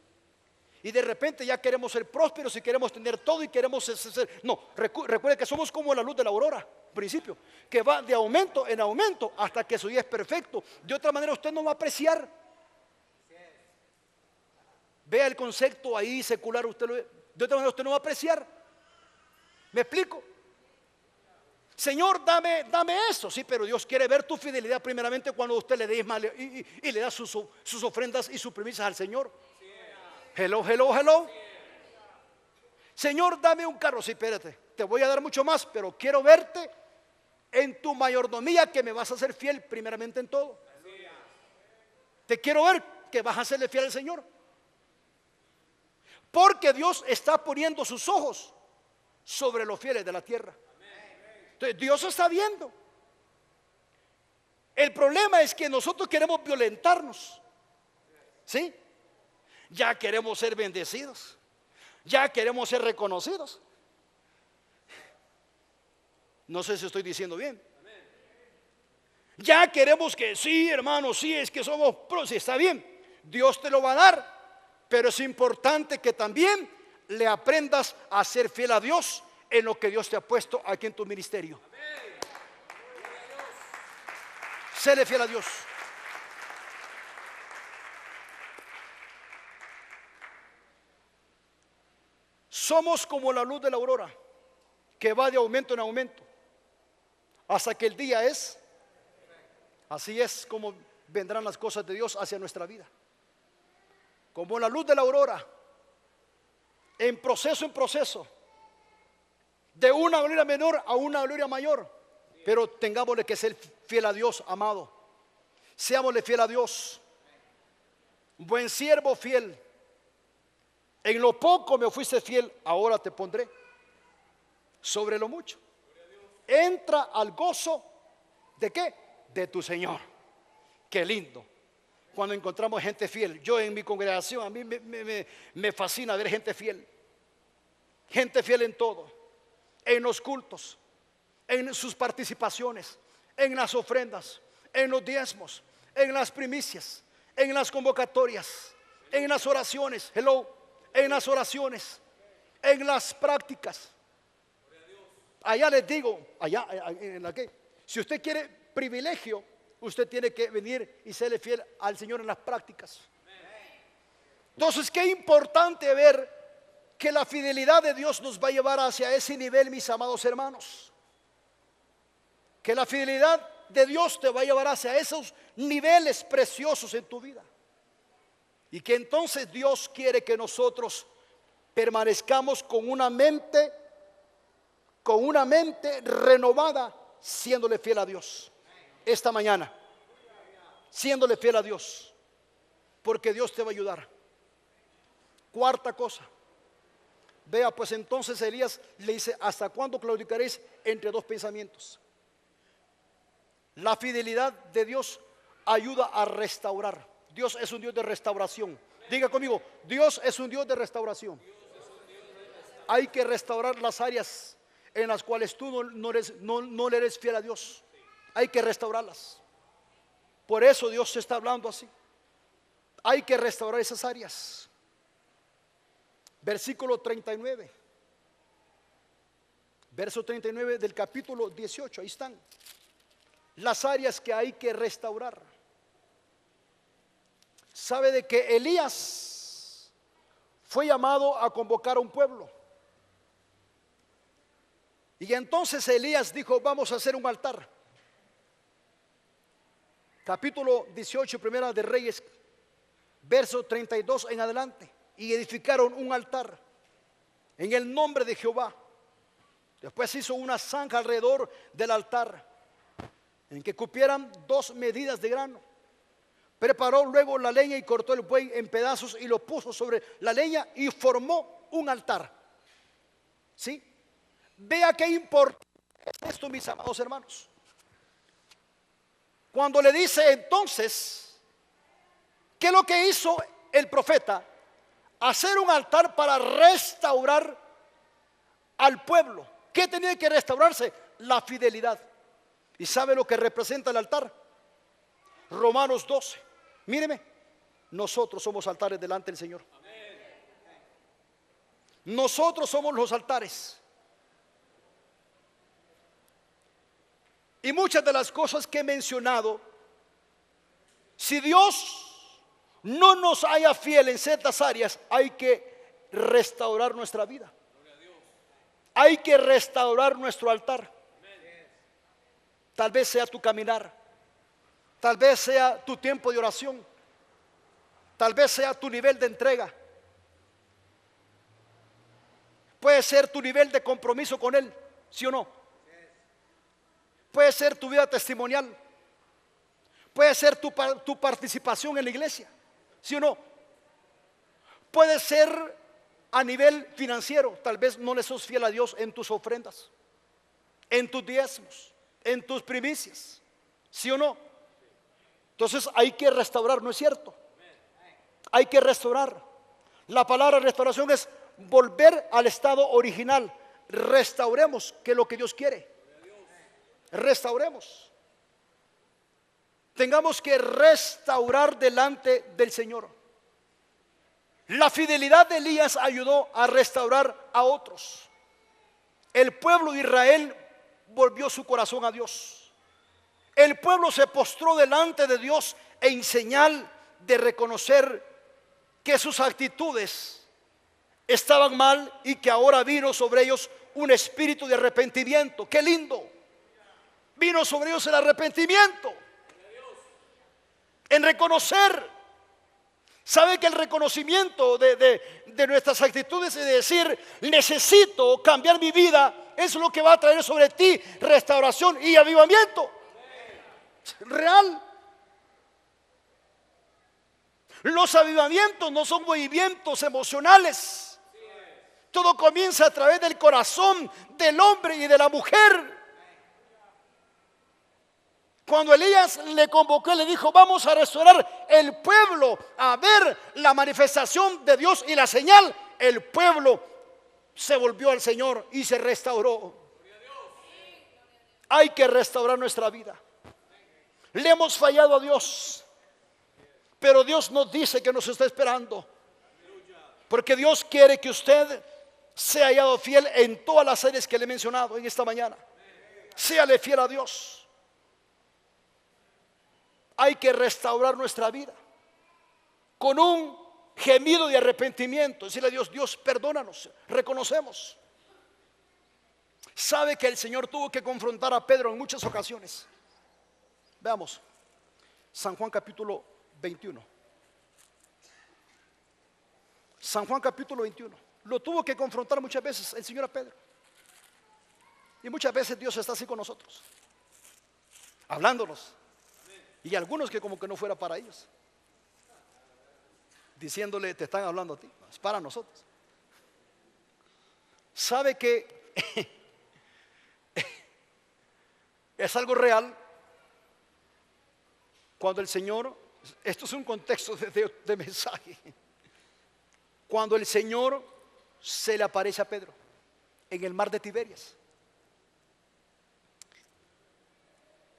Y de repente ya queremos ser prósperos y queremos tener todo y queremos ser. No, recuerde que somos como la luz de la aurora, principio, que va de aumento en aumento hasta que su día es perfecto. De otra manera usted no va a apreciar. Vea el concepto ahí secular, de otra manera usted no va a apreciar. ¿Me explico? Señor, dame eso. Sí, pero Dios quiere ver tu fidelidad primeramente cuando usted le dé y le da sus ofrendas y sus primicias al Señor. Hello. Señor, dame un carro. Sí, espérate, te voy a dar mucho más, pero quiero verte en tu mayordomía, que me vas a ser fiel primeramente en todo. Te quiero ver que vas a serle fiel al Señor. Porque Dios está poniendo sus ojos sobre los fieles de la tierra. Entonces Dios está viendo. El problema es que nosotros queremos violentarnos. ¿Sí? Ya queremos ser bendecidos. Ya queremos ser reconocidos. No sé si estoy diciendo bien. Ya queremos que sí, hermano, sí, es que somos pros. Sí, está bien, Dios te lo va a dar. Pero es importante que también le aprendas a ser fiel a Dios en lo que Dios te ha puesto aquí en tu ministerio. Séle fiel a Dios. Somos como la luz de la aurora, que va de aumento en aumento hasta que el día es. Así es como vendrán las cosas de Dios hacia nuestra vida. Como la luz de la aurora, en proceso, de una gloria menor a una gloria mayor. Pero tengámosle que ser fiel a Dios, amado. Seámosle fiel a Dios. Buen siervo fiel. En lo poco me fuiste fiel, ahora te pondré sobre lo mucho. Entra al gozo ¿de qué? De tu Señor. Qué lindo cuando encontramos gente fiel. Yo en mi congregación, a mí me fascina ver gente fiel. Gente fiel en todo, en los cultos, en sus participaciones, en las ofrendas, en los diezmos, en las primicias, en las convocatorias, en las oraciones, en las oraciones, en las prácticas. Allá les digo, allá en la que, si usted quiere privilegio, usted tiene que venir y serle fiel al Señor en las prácticas. Entonces, qué importante ver que la fidelidad de Dios nos va a llevar hacia ese nivel, mis amados hermanos. Que la fidelidad de Dios te va a llevar hacia esos niveles preciosos en tu vida. Y que entonces Dios quiere que nosotros permanezcamos con una mente renovada, siéndole fiel a Dios. Esta mañana, siéndole fiel a Dios, porque Dios te va a ayudar. Cuarta cosa, vea, pues entonces Elías le dice: ¿hasta cuándo claudicaréis entre dos pensamientos? La fidelidad de Dios ayuda a restaurar. Dios es un Dios de restauración. Diga conmigo, Dios es un Dios de restauración. Hay que restaurar las áreas en las cuales tú no le eres fiel a Dios. Hay que restaurarlas. Por eso Dios se está hablando así. Hay que restaurar esas áreas. Versículo 39. Verso 39 del capítulo 18, ahí están las áreas que hay que restaurar. Sabe de que Elías fue llamado a convocar a un pueblo. Y entonces Elías dijo: vamos a hacer un altar. Capítulo 18, primera de Reyes, verso 32 en adelante. Y edificaron un altar en el nombre de Jehová. Después hizo una zanja alrededor del altar, en que cupieran 2 medidas de grano. Preparó luego la leña y cortó el buey en pedazos y lo puso sobre la leña y formó un altar. ¿Sí? Vea qué importante es esto, mis amados hermanos. Cuando le dice entonces, ¿qué es lo que hizo el profeta? Hacer un altar para restaurar al pueblo. ¿Qué tenía que restaurarse? La fidelidad. ¿Y sabe lo que representa el altar? Romanos 12. Míreme, nosotros somos altares delante del Señor. Nosotros somos los altares. Y muchas de las cosas que he mencionado, si Dios no nos haya fiel en ciertas áreas, hay que restaurar nuestra vida. Hay que restaurar nuestro altar. Tal vez sea tu caminar, tal vez sea tu tiempo de oración, tal vez sea tu nivel de entrega, puede ser tu nivel de compromiso con Él, ¿sí o no? Puede ser tu vida testimonial, puede ser tu participación en la iglesia, ¿sí o no? Puede ser a nivel financiero, tal vez no le sos fiel a Dios en tus ofrendas, en tus diezmos, en tus primicias, ¿sí o no? Entonces hay que restaurar, ¿no es cierto? Hay que restaurar. La palabra restauración es volver al estado original. Restauremos, que es lo que Dios quiere. Restauremos. Tengamos que restaurar delante del Señor. La fidelidad de Elías ayudó a restaurar a otros. El pueblo de Israel volvió su corazón a Dios. El pueblo se postró delante de Dios en señal de reconocer que sus actitudes estaban mal y que ahora vino sobre ellos un espíritu de arrepentimiento. ¡Qué lindo! Vino sobre ellos el arrepentimiento, en reconocer. Sabe que el reconocimiento de nuestras actitudes y de decir necesito cambiar mi vida, es lo que va a traer sobre ti restauración y avivamiento real. Los avivamientos no son movimientos emocionales. Todo comienza a través del corazón del hombre y de la mujer. Cuando Elías le convocó y le dijo: vamos a restaurar el pueblo, a ver la manifestación de Dios y la señal, el pueblo se volvió al Señor y se restauró. Hay que restaurar nuestra vida. Le hemos fallado a Dios, pero Dios nos dice que nos está esperando, porque Dios quiere que usted sea hallado fiel en todas las áreas que le he mencionado en esta mañana. Séale fiel a Dios. Hay que restaurar nuestra vida con un gemido de arrepentimiento, decirle a Dios: Dios, perdónanos, reconocemos. Sabe que el Señor tuvo que confrontar a Pedro en muchas ocasiones. Veamos San Juan capítulo 21. San Juan capítulo 21. Lo tuvo que confrontar muchas veces el Señor a Pedro. Y muchas veces Dios está así con nosotros, hablándonos. Y algunos que como que no fuera para ellos, diciéndole: te están hablando a ti, es para nosotros. Sabe que es algo real cuando el Señor, esto es un contexto de mensaje, cuando el Señor se le aparece a Pedro en el mar de Tiberias.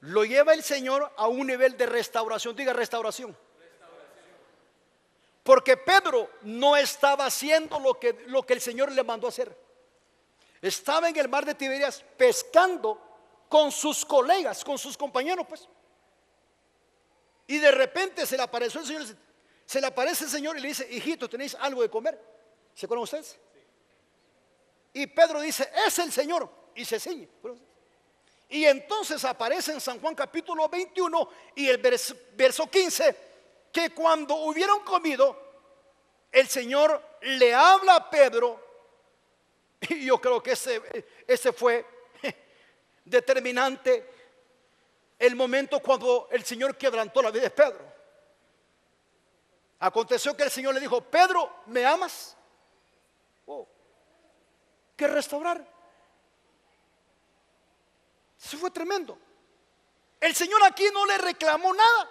Lo lleva el Señor a un nivel de restauración. Diga restauración. Porque Pedro no estaba haciendo lo que el Señor le mandó a hacer. estaba en el mar de Tiberias pescando con sus colegas, con sus compañeros, pues. Y de repente se le apareció el Señor, se le aparece el Señor y le dice: hijito, ¿tenéis algo de comer? ¿Se acuerdan ustedes? Y Pedro dice: es el Señor, y se ciñe. Y entonces aparece en San Juan capítulo 21 y el verso 15, que cuando hubieron comido, el Señor le habla a Pedro. Y yo creo que ese fue determinante, el momento cuando el Señor quebrantó la vida de Pedro. Aconteció que el Señor le dijo: Pedro, ¿me amas? Oh, ¿qué restaurar? Eso fue tremendo. El Señor aquí no le reclamó nada.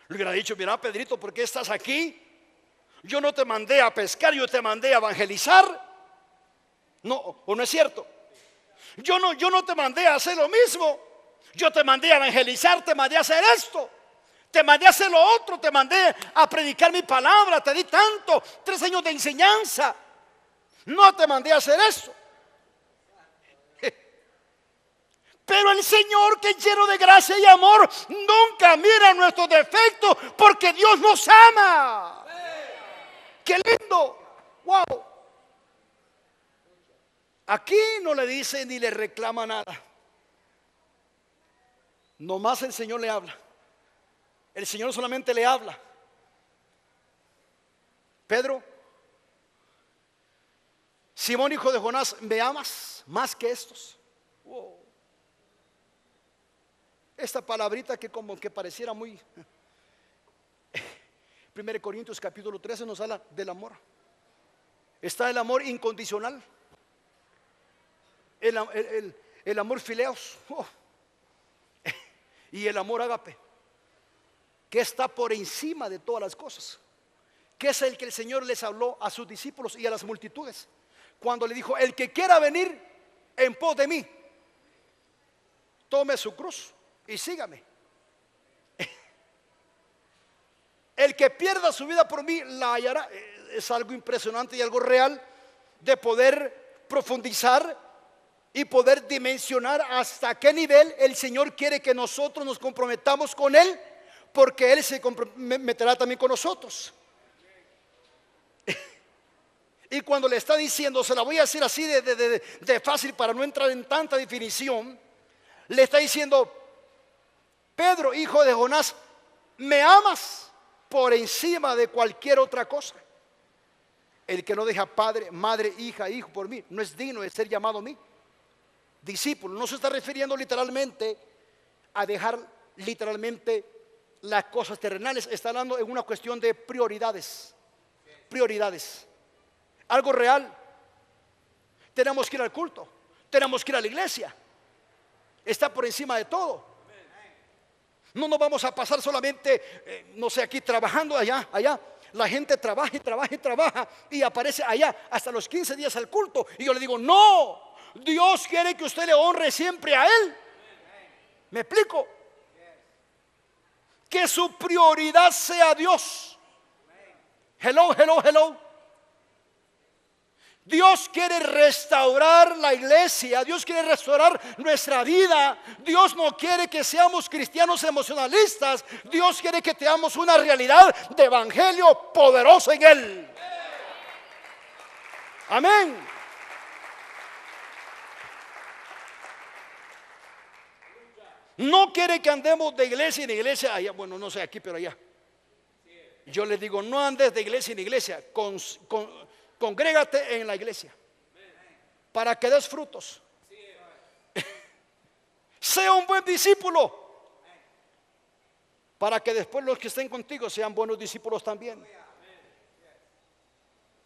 Le hubiera dicho: mira, Pedrito, ¿por qué estás aquí? Yo no te mandé a pescar, yo te mandé a evangelizar. No, ¿o no es cierto? Yo no te mandé a hacer lo mismo. Yo te mandé a evangelizar, te mandé a hacer esto, te mandé a hacer lo otro, te mandé a predicar mi palabra, te di tanto, 3 años de enseñanza. No te mandé a hacer eso. Pero el Señor, que es lleno de gracia y amor, nunca mira nuestros defectos, porque Dios nos ama. ¡Qué lindo! ¡Wow! Aquí no le dice ni le reclama nada. Nomás el Señor le habla. El Señor solamente le habla: Pedro, Simón, hijo de Jonás, ¿me amas más que estos? Wow. Esta palabrita que como que pareciera muy... 1 Corintios capítulo 13 nos habla del amor. Está el amor incondicional, el amor fileos, y el amor ágape, que está por encima de todas las cosas, que es el que el Señor les habló a sus discípulos y a las multitudes cuando le dijo: el que quiera venir en pos de mí, tome su cruz y sígame. El que pierda su vida por mí la hallará. Es algo impresionante y algo real de poder profundizar y poder dimensionar hasta qué nivel el Señor quiere que nosotros nos comprometamos con Él, porque Él se comprometerá también con nosotros. Y cuando le está diciendo, se la voy a decir así de fácil para no entrar en tanta definición, le está diciendo: Pedro, hijo de Jonás, ¿me amas por encima de cualquier otra cosa? El que no deja padre, madre, hija, hijo por mí, no es digno de ser llamado a mí discípulo. No se está refiriendo literalmente a dejar literalmente las cosas terrenales. Está hablando en una cuestión de prioridades. Prioridades. Algo real. Tenemos que ir al culto, tenemos que ir a la iglesia. Está por encima de todo. No nos vamos a pasar solamente, no sé, aquí trabajando allá. La gente trabaja y trabaja y trabaja y aparece allá hasta los 15 días al culto. Y yo le digo: no, Dios quiere que usted le honre siempre a Él. ¿Me explico? Que su prioridad sea Dios. Hello, hello, hello. Dios quiere restaurar la iglesia. Dios quiere restaurar nuestra vida. Dios no quiere que seamos cristianos emocionalistas. Dios quiere que tengamos una realidad de evangelio poderoso en Él. Amén. No quiere que andemos de iglesia en iglesia allá. Bueno, no sé aquí, pero allá. Yo les digo: no andes de iglesia en iglesia. Congrégate en la iglesia para que des frutos. Sea un buen discípulo para que después los que estén contigo sean buenos discípulos también.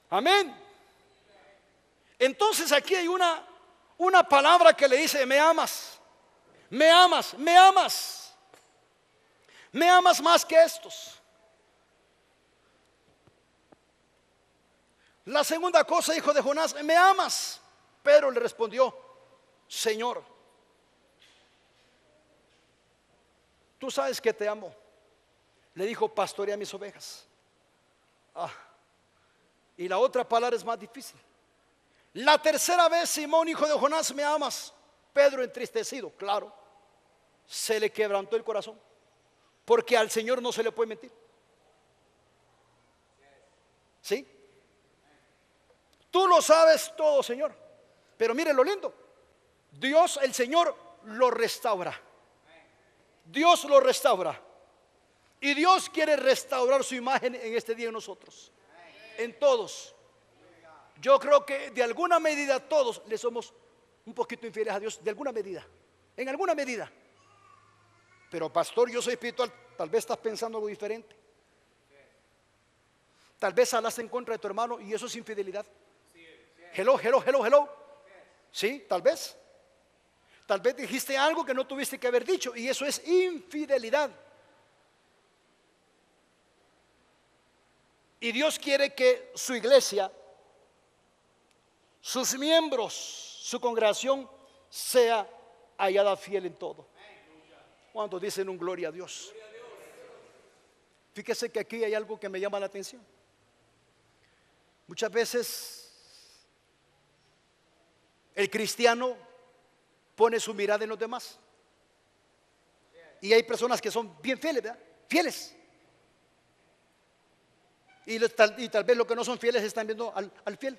Amén. Entonces aquí hay una palabra que le dice: me amas, me amas, me amas, me amas más que estos. La segunda cosa, hijo de Jonás, ¿me amas? Pedro le respondió: Señor, tú sabes que te amo. Le dijo: pastorea mis ovejas. Y la otra palabra es más difícil. La tercera vez, Simón, hijo de Jonás, ¿me amas? Pedro, entristecido, claro, se le quebrantó el corazón, porque al Señor no se le puede mentir. ¿Sí? Tú lo sabes todo, Señor. Pero mire lo lindo, Dios, el Señor, lo restaura. Dios lo restaura. Y Dios quiere restaurar su imagen en este día en nosotros, en todos. Yo creo que de alguna medida todos le somos un poquito infieles a Dios, de alguna medida, en alguna medida. Pero pastor, yo soy espiritual. Tal vez estás pensando algo diferente. Tal vez hablaste en contra de tu hermano y eso es infidelidad. Hello, hello, hello, hello. Sí, tal vez. Tal vez dijiste algo que no tuviste que haber dicho y eso es infidelidad. Y Dios quiere que su iglesia, sus miembros, su congregación sea hallada fiel en todo. ¿Cuántos dicen un gloria a Dios? Fíjese que aquí hay algo que me llama la atención. Muchas veces el cristiano pone su mirada en los demás. Y hay personas que son bien fieles, ¿verdad? Fieles. Y tal vez los que no son fieles están viendo al fiel.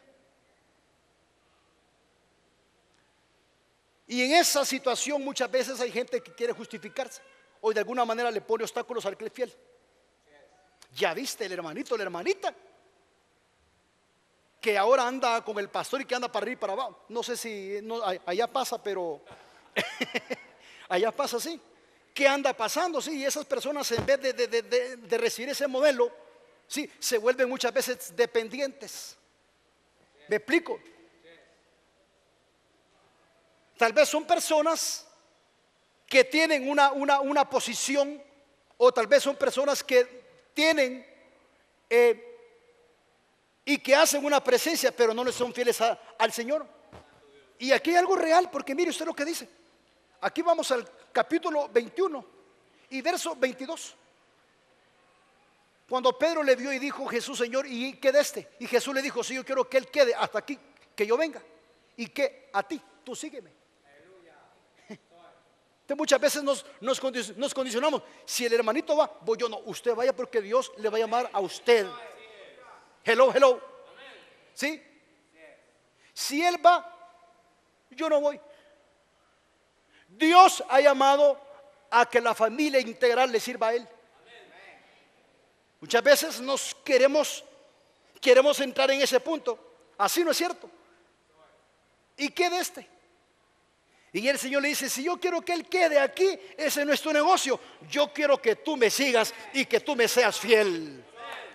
Y en esa situación muchas veces hay gente que quiere justificarse o de alguna manera le pone obstáculos al que es fiel. Ya viste el hermanito, la hermanita, que ahora anda con el pastor y que anda para arriba y para abajo. No sé si allá pasa, pero allá pasa así. ¿Qué anda pasando? Sí, y esas personas en vez de recibir ese modelo, sí, se vuelven muchas veces dependientes. ¿Me explico? Tal vez son personas que tienen una posición, o tal vez son personas que tienen y que hacen una presencia, pero no le son fieles al Señor. Y aquí hay algo real, porque mire usted lo que dice. Aquí vamos al capítulo 21 y verso 22. Cuando Pedro le vio y dijo: Jesús, Señor, ¿y qué de este? Y Jesús le dijo: sí, yo quiero que él quede hasta aquí, que yo venga, y que a ti, tú sígueme. Entonces muchas veces nos condicionamos. Si el hermanito va, voy yo. No, usted vaya porque Dios le va a llamar a usted. Hello, hello. ¿Sí? Si él va, yo no voy. Dios ha llamado a que la familia integral le sirva a él. Muchas veces nos queremos entrar en ese punto. Así no es cierto. ¿Y qué de este? Y el Señor le dice: si yo quiero que él quede aquí, ese no es tu negocio. Yo quiero que tú me sigas y que tú me seas fiel.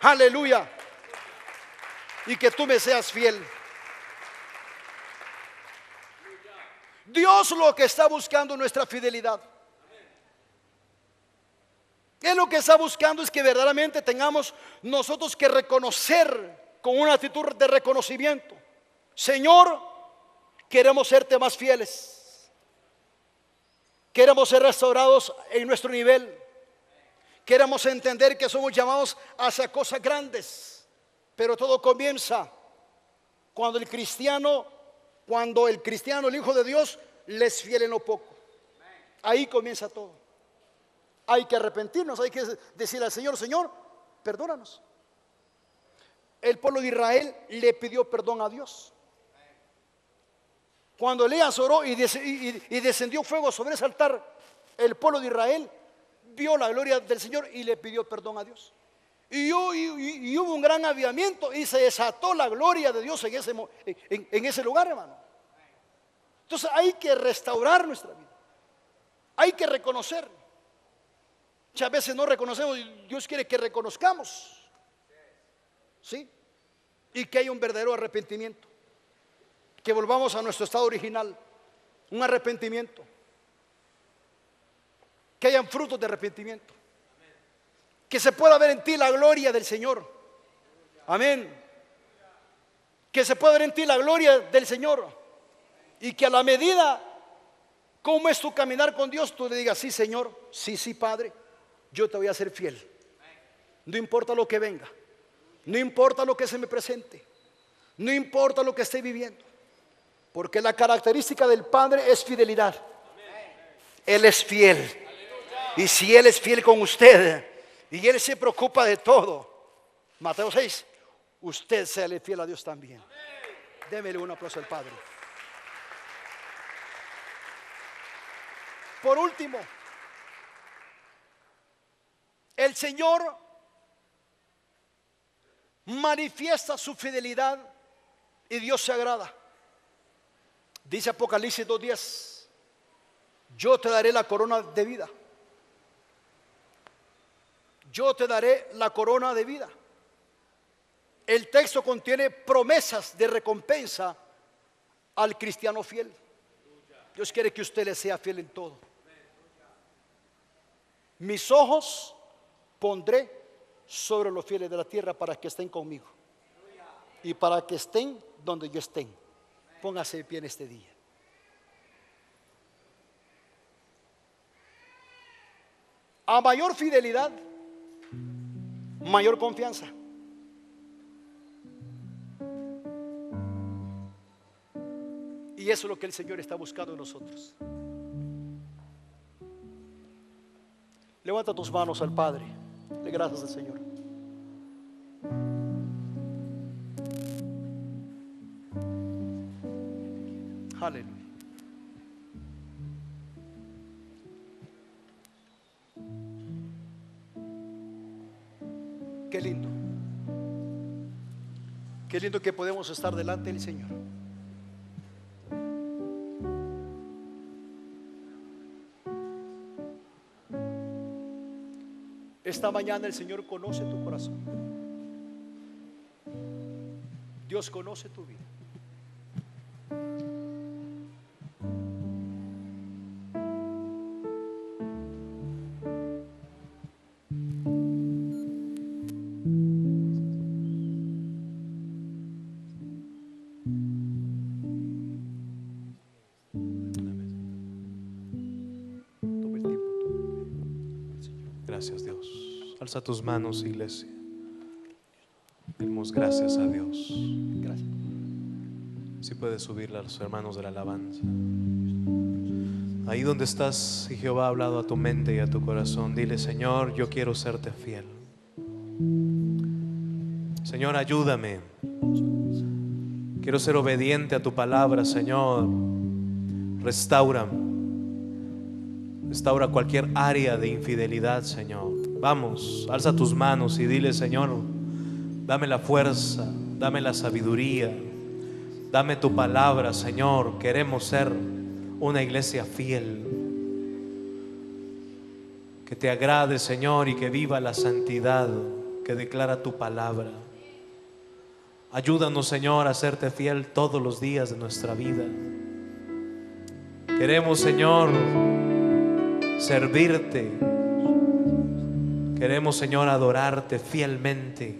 Aleluya. Y que tú me seas fiel. Dios lo que está buscando es nuestra fidelidad. Él lo que está buscando es que verdaderamente tengamos nosotros que reconocer con una actitud de reconocimiento: Señor, queremos serte más fieles. Queremos ser restaurados en nuestro nivel. Queremos entender que somos llamados hacia cosas grandes. Pero todo comienza cuando el cristiano, el Hijo de Dios, le es fiel en lo poco. Ahí comienza todo. Hay que arrepentirnos, hay que decirle al Señor: Señor, perdónanos. El pueblo de Israel le pidió perdón a Dios. Cuando Elías oró y descendió fuego sobre ese altar, el pueblo de Israel vio la gloria del Señor y le pidió perdón a Dios. Y hubo un gran avivamiento y se desató la gloria de Dios en ese lugar, hermano. Entonces hay que restaurar nuestra vida. Hay que reconocer. Muchas veces no reconocemos y Dios quiere que reconozcamos. ¿Sí? Y que haya un verdadero arrepentimiento. Que volvamos a nuestro estado original. Un arrepentimiento. Que hayan frutos de arrepentimiento. Que se pueda ver en ti la gloria del Señor. Amén. Que se pueda ver en ti la gloria del Señor. Y que a la medida como es tu caminar con Dios, tú le digas: sí, Señor, sí, sí, Padre, yo te voy a ser fiel. No importa lo que venga. No importa lo que se me presente. No importa lo que esté viviendo. Porque la característica del Padre es fidelidad. Él es fiel. Y si Él es fiel con usted y Él se preocupa de todo, Mateo 6, usted séale fiel a Dios también. Démele un aplauso al Padre. Por último, el Señor manifiesta su fidelidad y Dios se agrada. Dice Apocalipsis 2:10, yo te daré la corona de vida. Yo te daré la corona de vida. El texto contiene promesas de recompensa al cristiano fiel. Dios quiere que usted le sea fiel en todo. Mis ojos pondré sobre los fieles de la tierra para que estén conmigo y para que estén donde yo estén. Póngase de pie en este día. A mayor fidelidad, mayor confianza. Y eso es lo que el Señor está buscando en nosotros. Levanta tus manos al Padre. Le gracias al Señor. Aleluya. Qué lindo. Qué lindo que podemos estar delante del Señor. Esta mañana el Señor conoce tu corazón. Dios conoce tu vida. Gracias, Dios. Alza tus manos, iglesia. Demos gracias a Dios. Gracias. Si puedes subirle a los hermanos de la alabanza. Ahí donde estás, y Jehová ha hablado a tu mente y a tu corazón, dile: Señor, yo quiero serte fiel. Señor, ayúdame. Quiero ser obediente a tu palabra, Señor. Restáurame. Restaura cualquier área de infidelidad, Señor. Vamos, alza tus manos y dile: Señor, dame la fuerza, dame la sabiduría, dame tu palabra, Señor. Queremos ser una iglesia fiel, que te agrade, Señor, y que viva la santidad que declara tu palabra. Ayúdanos, Señor, a serte fiel todos los días de nuestra vida. Queremos, Señor, servirte. Queremos, Señor, adorarte fielmente.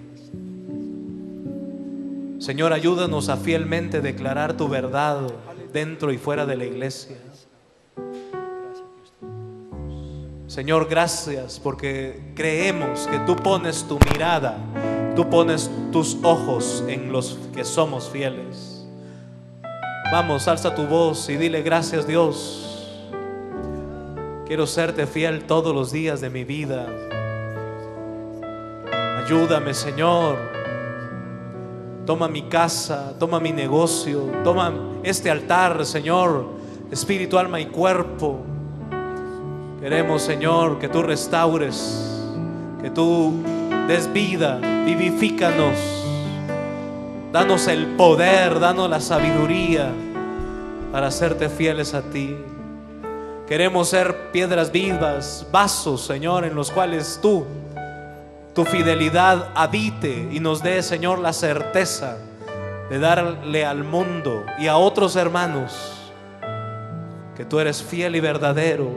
Señor, ayúdanos a fielmente declarar tu verdad dentro y fuera de la iglesia. Señor, gracias porque creemos que tú pones tu mirada, tú pones tus ojos en los que somos fieles. Vamos, alza tu voz y dile: gracias, Dios. Quiero serte fiel todos los días de mi vida. Ayúdame, Señor. Toma mi casa, toma mi negocio, toma este altar, Señor, espíritu, alma y cuerpo. Queremos, Señor, que tú restaures, que tú des vida, vivifícanos. Danos el poder, danos la sabiduría para hacerte fieles a ti. Queremos ser piedras vivas, vasos, Señor, en los cuales tu fidelidad habite y nos dé, Señor, la certeza de darle al mundo y a otros hermanos que tú eres fiel y verdadero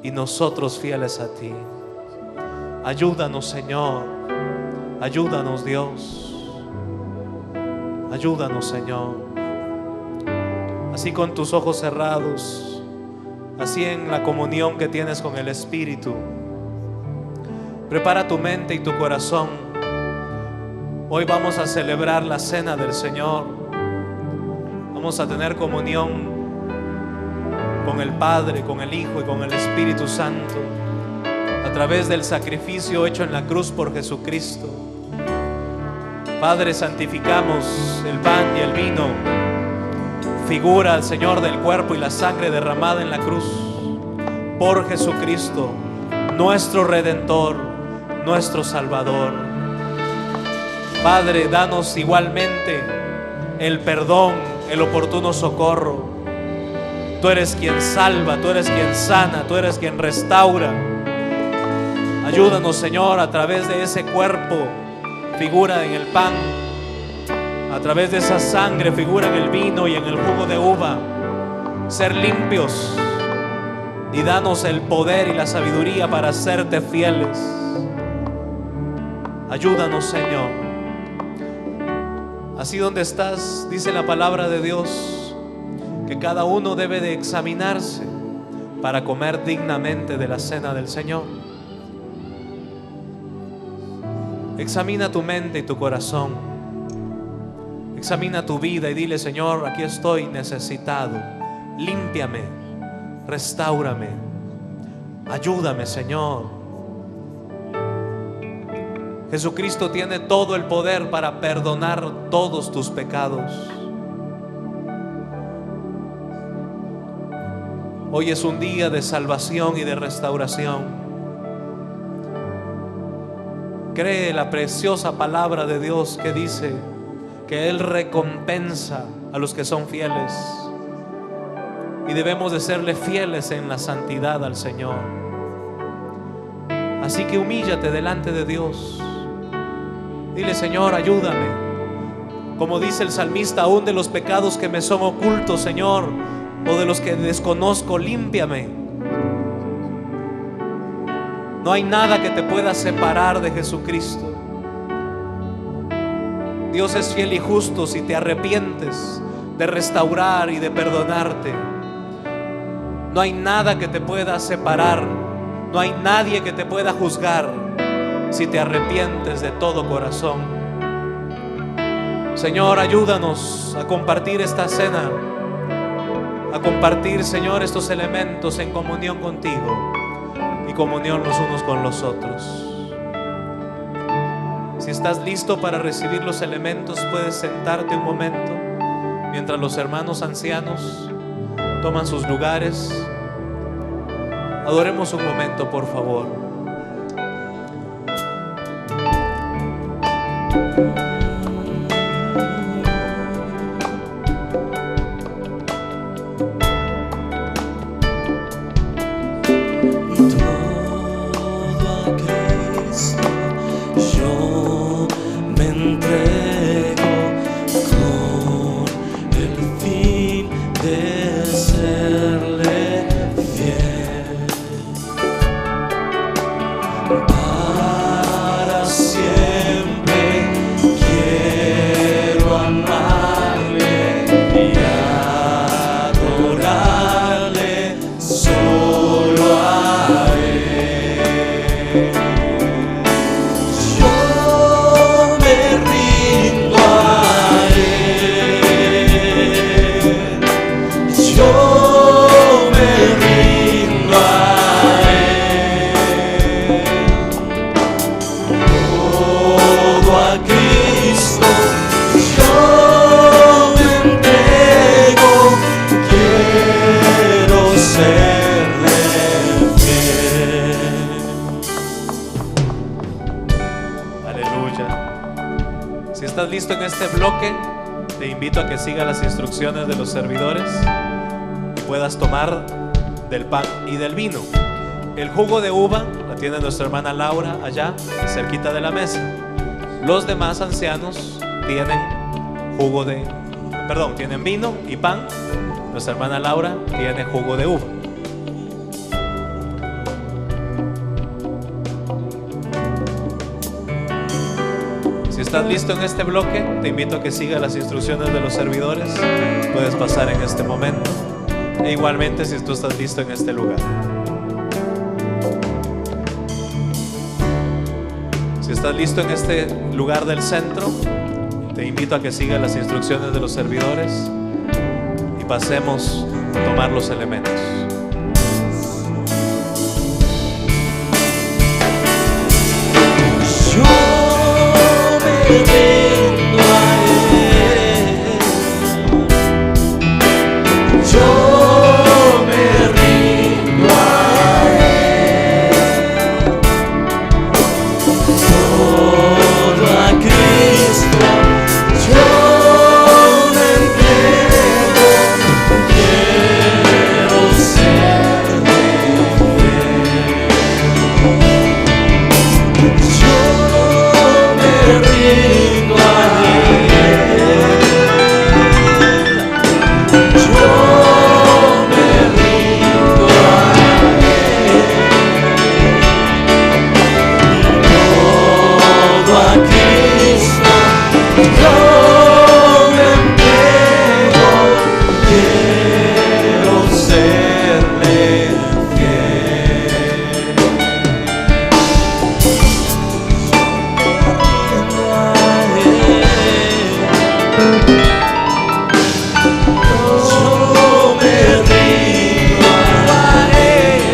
y nosotros fieles a ti. Ayúdanos, Señor. Ayúdanos, Dios. Ayúdanos, Señor. Así con tus ojos cerrados, así en la comunión que tienes con el Espíritu, prepara tu mente y tu corazón. Hoy vamos a celebrar la cena del Señor. Vamos vamos a tener comunión con el Padre, con el Hijo y con el Espíritu Santo a través del sacrificio hecho en la cruz por Jesucristo. Padre, santificamos el pan y el vino, figura, Señor, del cuerpo y la sangre derramada en la cruz por Jesucristo, nuestro Redentor, nuestro Salvador. Padre, danos igualmente el perdón, el oportuno socorro. Tú eres quien salva, tú eres quien sana, tú eres quien restaura. Ayúdanos, Señor, a través de ese cuerpo, figura en el pan, a través de esa sangre, figura en el vino y en el jugo de uva, ser limpios, y danos el poder y la sabiduría para serte fieles. Ayúdanos, Señor. Así donde estás, dice la palabra de Dios, que cada uno debe de examinarse para comer dignamente de la cena del Señor. Examina tu mente y tu corazón. Examina tu vida y dile: Señor, aquí estoy necesitado. Límpiame, restáurame, ayúdame, Señor. Jesucristo tiene todo el poder para perdonar todos tus pecados. Hoy es un día de salvación y de restauración. Cree la preciosa palabra de Dios que dice que Él recompensa a los que son fieles, y debemos de serle fieles en la santidad al Señor. Así que humíllate delante de Dios. Dile: Señor, ayúdame. Como dice el salmista, aún de los pecados que me son ocultos, Señor, o de los que desconozco, límpiame. No hay nada que te pueda separar de Jesucristo. Dios es fiel y justo si te arrepientes de restaurar y de perdonarte. No hay nada que te pueda separar. No hay nadie que te pueda juzgar si te arrepientes de todo corazón. Señor, ayúdanos a compartir esta cena, a compartir, Señor, estos elementos en comunión contigo y comunión los unos con los otros. Si estás listo para recibir los elementos, puedes sentarte un momento mientras los hermanos ancianos toman sus lugares. Adoremos un momento, por favor. Listo en este bloque, te invito a que sigas las instrucciones de los servidores y puedas tomar del pan y del vino. El jugo de uva la tiene nuestra hermana Laura allá cerquita de la mesa. Los demás ancianos tienen tienen vino y pan. Nuestra hermana Laura tiene jugo de uva. Si estás listo en este bloque, te invito a que sigas las instrucciones de los servidores. Puedes pasar en este momento. E igualmente si tú estás listo en este lugar. Si estás listo en este lugar del centro, te invito a que sigas las instrucciones de los servidores. y pasemos a tomar los elementos. Yo me rindo a Él. Yo me rindo a Él. Todo a Cristo yo me entrego. Quiero serle fiel. Yo me rindo a Él. Yo me rindo a Él. Todo a Cristo yo me entrego. Quiero serle fiel. Yo me rindo a Él.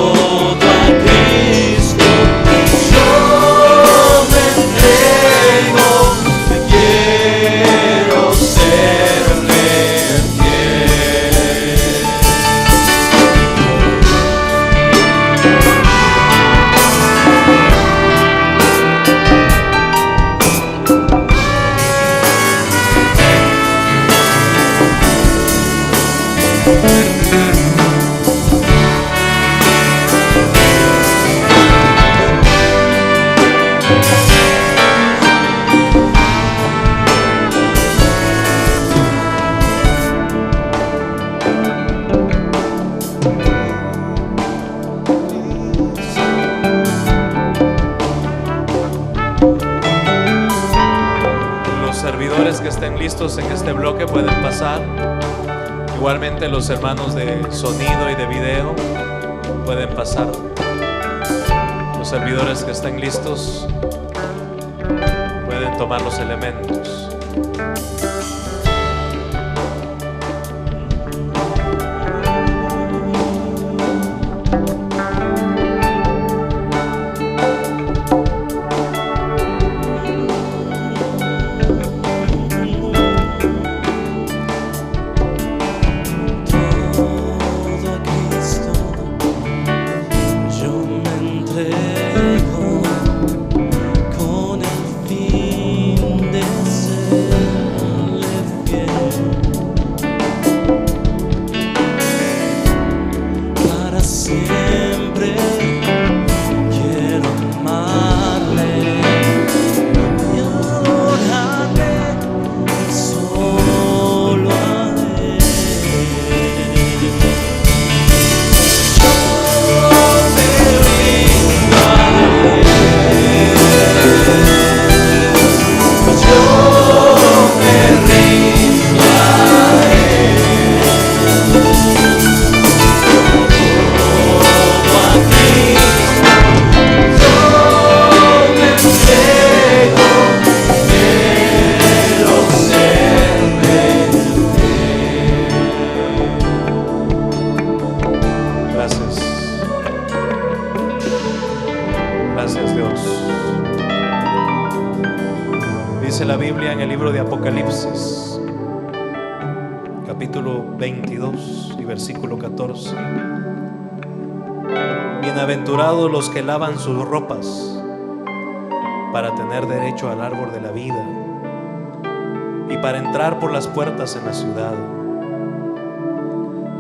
Todo a Cristo yo me entrego. Quiero serle fiel. Los servidores que estén listos en este bloque pueden pasar. Igualmente los hermanos de sonido y de video pueden pasar. Los servidores que estén listos pueden tomar los elementos. Todo a Cristo yo me entrego con el fin de serle fiel. Para siempre quiero amarle y adorarle solo a Él. Yo me rindo a Él. Yo me rindo a Él. Todo a Cristo yo me entrego. Quiero serle Gracias. Gracias, Dios. Dice la Biblia en el libro de Apocalipsis, capítulo 22 y versículo 14. Bienaventurados los que lavan sus ropas para tener derecho al árbol de la vida y para entrar por las puertas en la ciudad.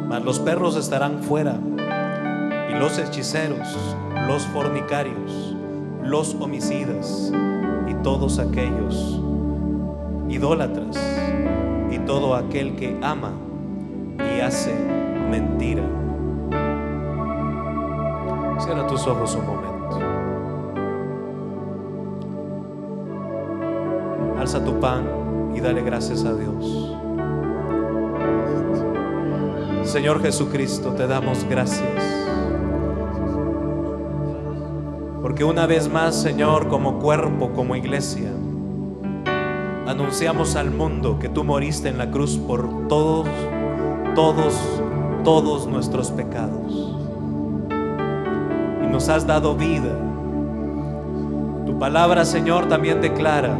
Mas los perros estarán fuera, y los hechiceros, los fornicarios, los homicidas y todos aquellos idólatras y todo aquel que ama y hace mentira. Cierra tus ojos un momento. Alza tu pan y dale gracias a Dios. Señor Jesucristo, te damos gracias, porque una vez más, Señor, como cuerpo, como iglesia, anunciamos al mundo que tú moriste en la cruz por todos nuestros pecados y nos has dado vida. Tu palabra, Señor, también declara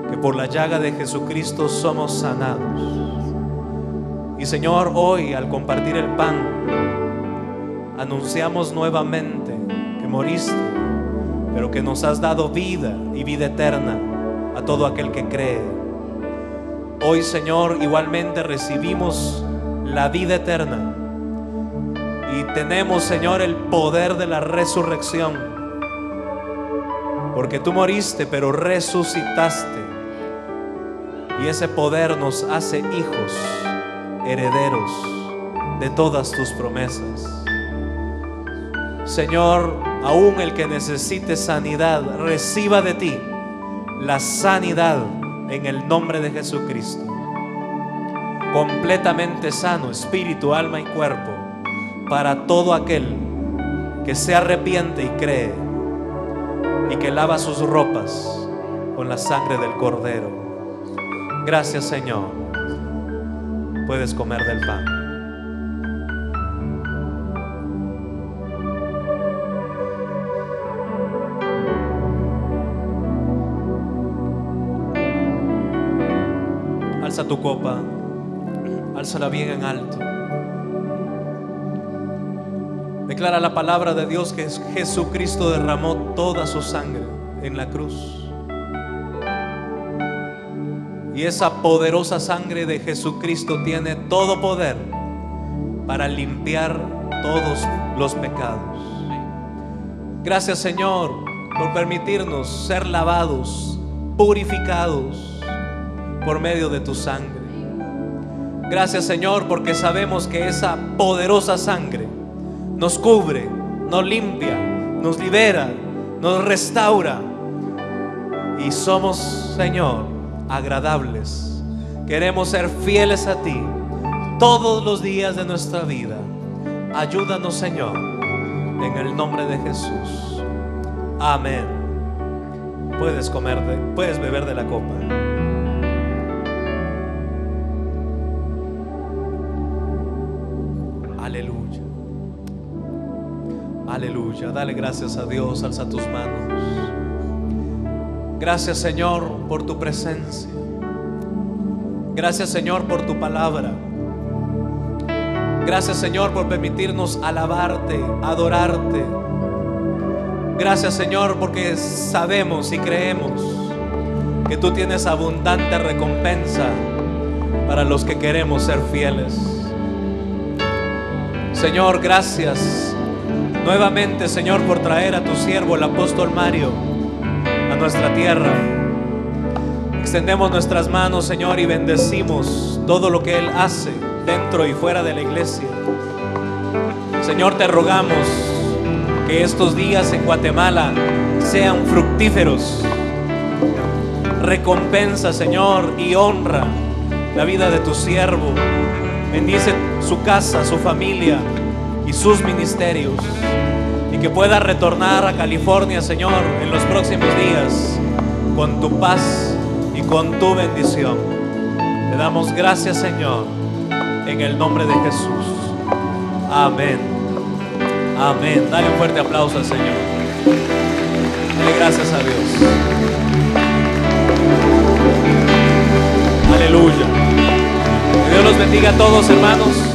que por la llaga de Jesucristo somos sanados. Y Señor, hoy al compartir el pan, anunciamos nuevamente que moriste, pero que nos has dado vida y vida eterna a todo aquel que cree. Hoy, Señor, igualmente recibimos la vida eterna y tenemos, Señor, el poder de la resurrección, porque tú moriste pero resucitaste, y ese poder nos hace hijos, herederos de todas tus promesas. Señor, aún el que necesite sanidad, reciba de ti la sanidad en el nombre de Jesucristo. Completamente sano, espíritu, alma y cuerpo, para todo aquel que se arrepiente y cree y que lava sus ropas con la sangre del Cordero. Gracias, Señor. Puedes comer del pan. Alza tu copa, álzala bien en alto. Declara la palabra de Dios que Jesucristo derramó toda su sangre en la cruz. Y esa poderosa sangre de Jesucristo tiene todo poder para limpiar todos los pecados. Gracias, Señor, por permitirnos ser lavados, purificados por medio de tu sangre. Gracias, Señor, porque sabemos que esa poderosa sangre nos cubre, nos limpia, nos libera, nos restaura. Y somos, Señor, agradables. Queremos ser fieles a ti todos los días de nuestra vida. Ayúdanos, Señor, en el nombre de Jesús. Amén. Puedes beber de la copa. Aleluya. Aleluya. Dale gracias a Dios. Alza tus manos. Gracias, Señor, por tu presencia. Gracias, Señor, por tu palabra. Gracias, Señor, por permitirnos alabarte, adorarte. Gracias, Señor, porque sabemos y creemos que tú tienes abundante recompensa para los que queremos ser fieles. Señor, gracias nuevamente, Señor, por traer a tu siervo, el apóstol Mario, a nuestra tierra. Extendemos nuestras manos, Señor, y bendecimos todo lo que Él hace dentro y fuera de la iglesia. Señor, te rogamos que estos días en Guatemala sean fructíferos. Recompensa, Señor, y honra la vida de tu siervo. Bendice su casa, su familia y sus ministerios, y que pueda retornar a California, Señor, en los próximos días con tu paz y con tu bendición. Te damos gracias, Señor, en el nombre de Jesús. Amén. Amén. Dale un fuerte aplauso al Señor. Dale gracias a Dios. Aleluya. Que Dios los bendiga a todos, hermanos.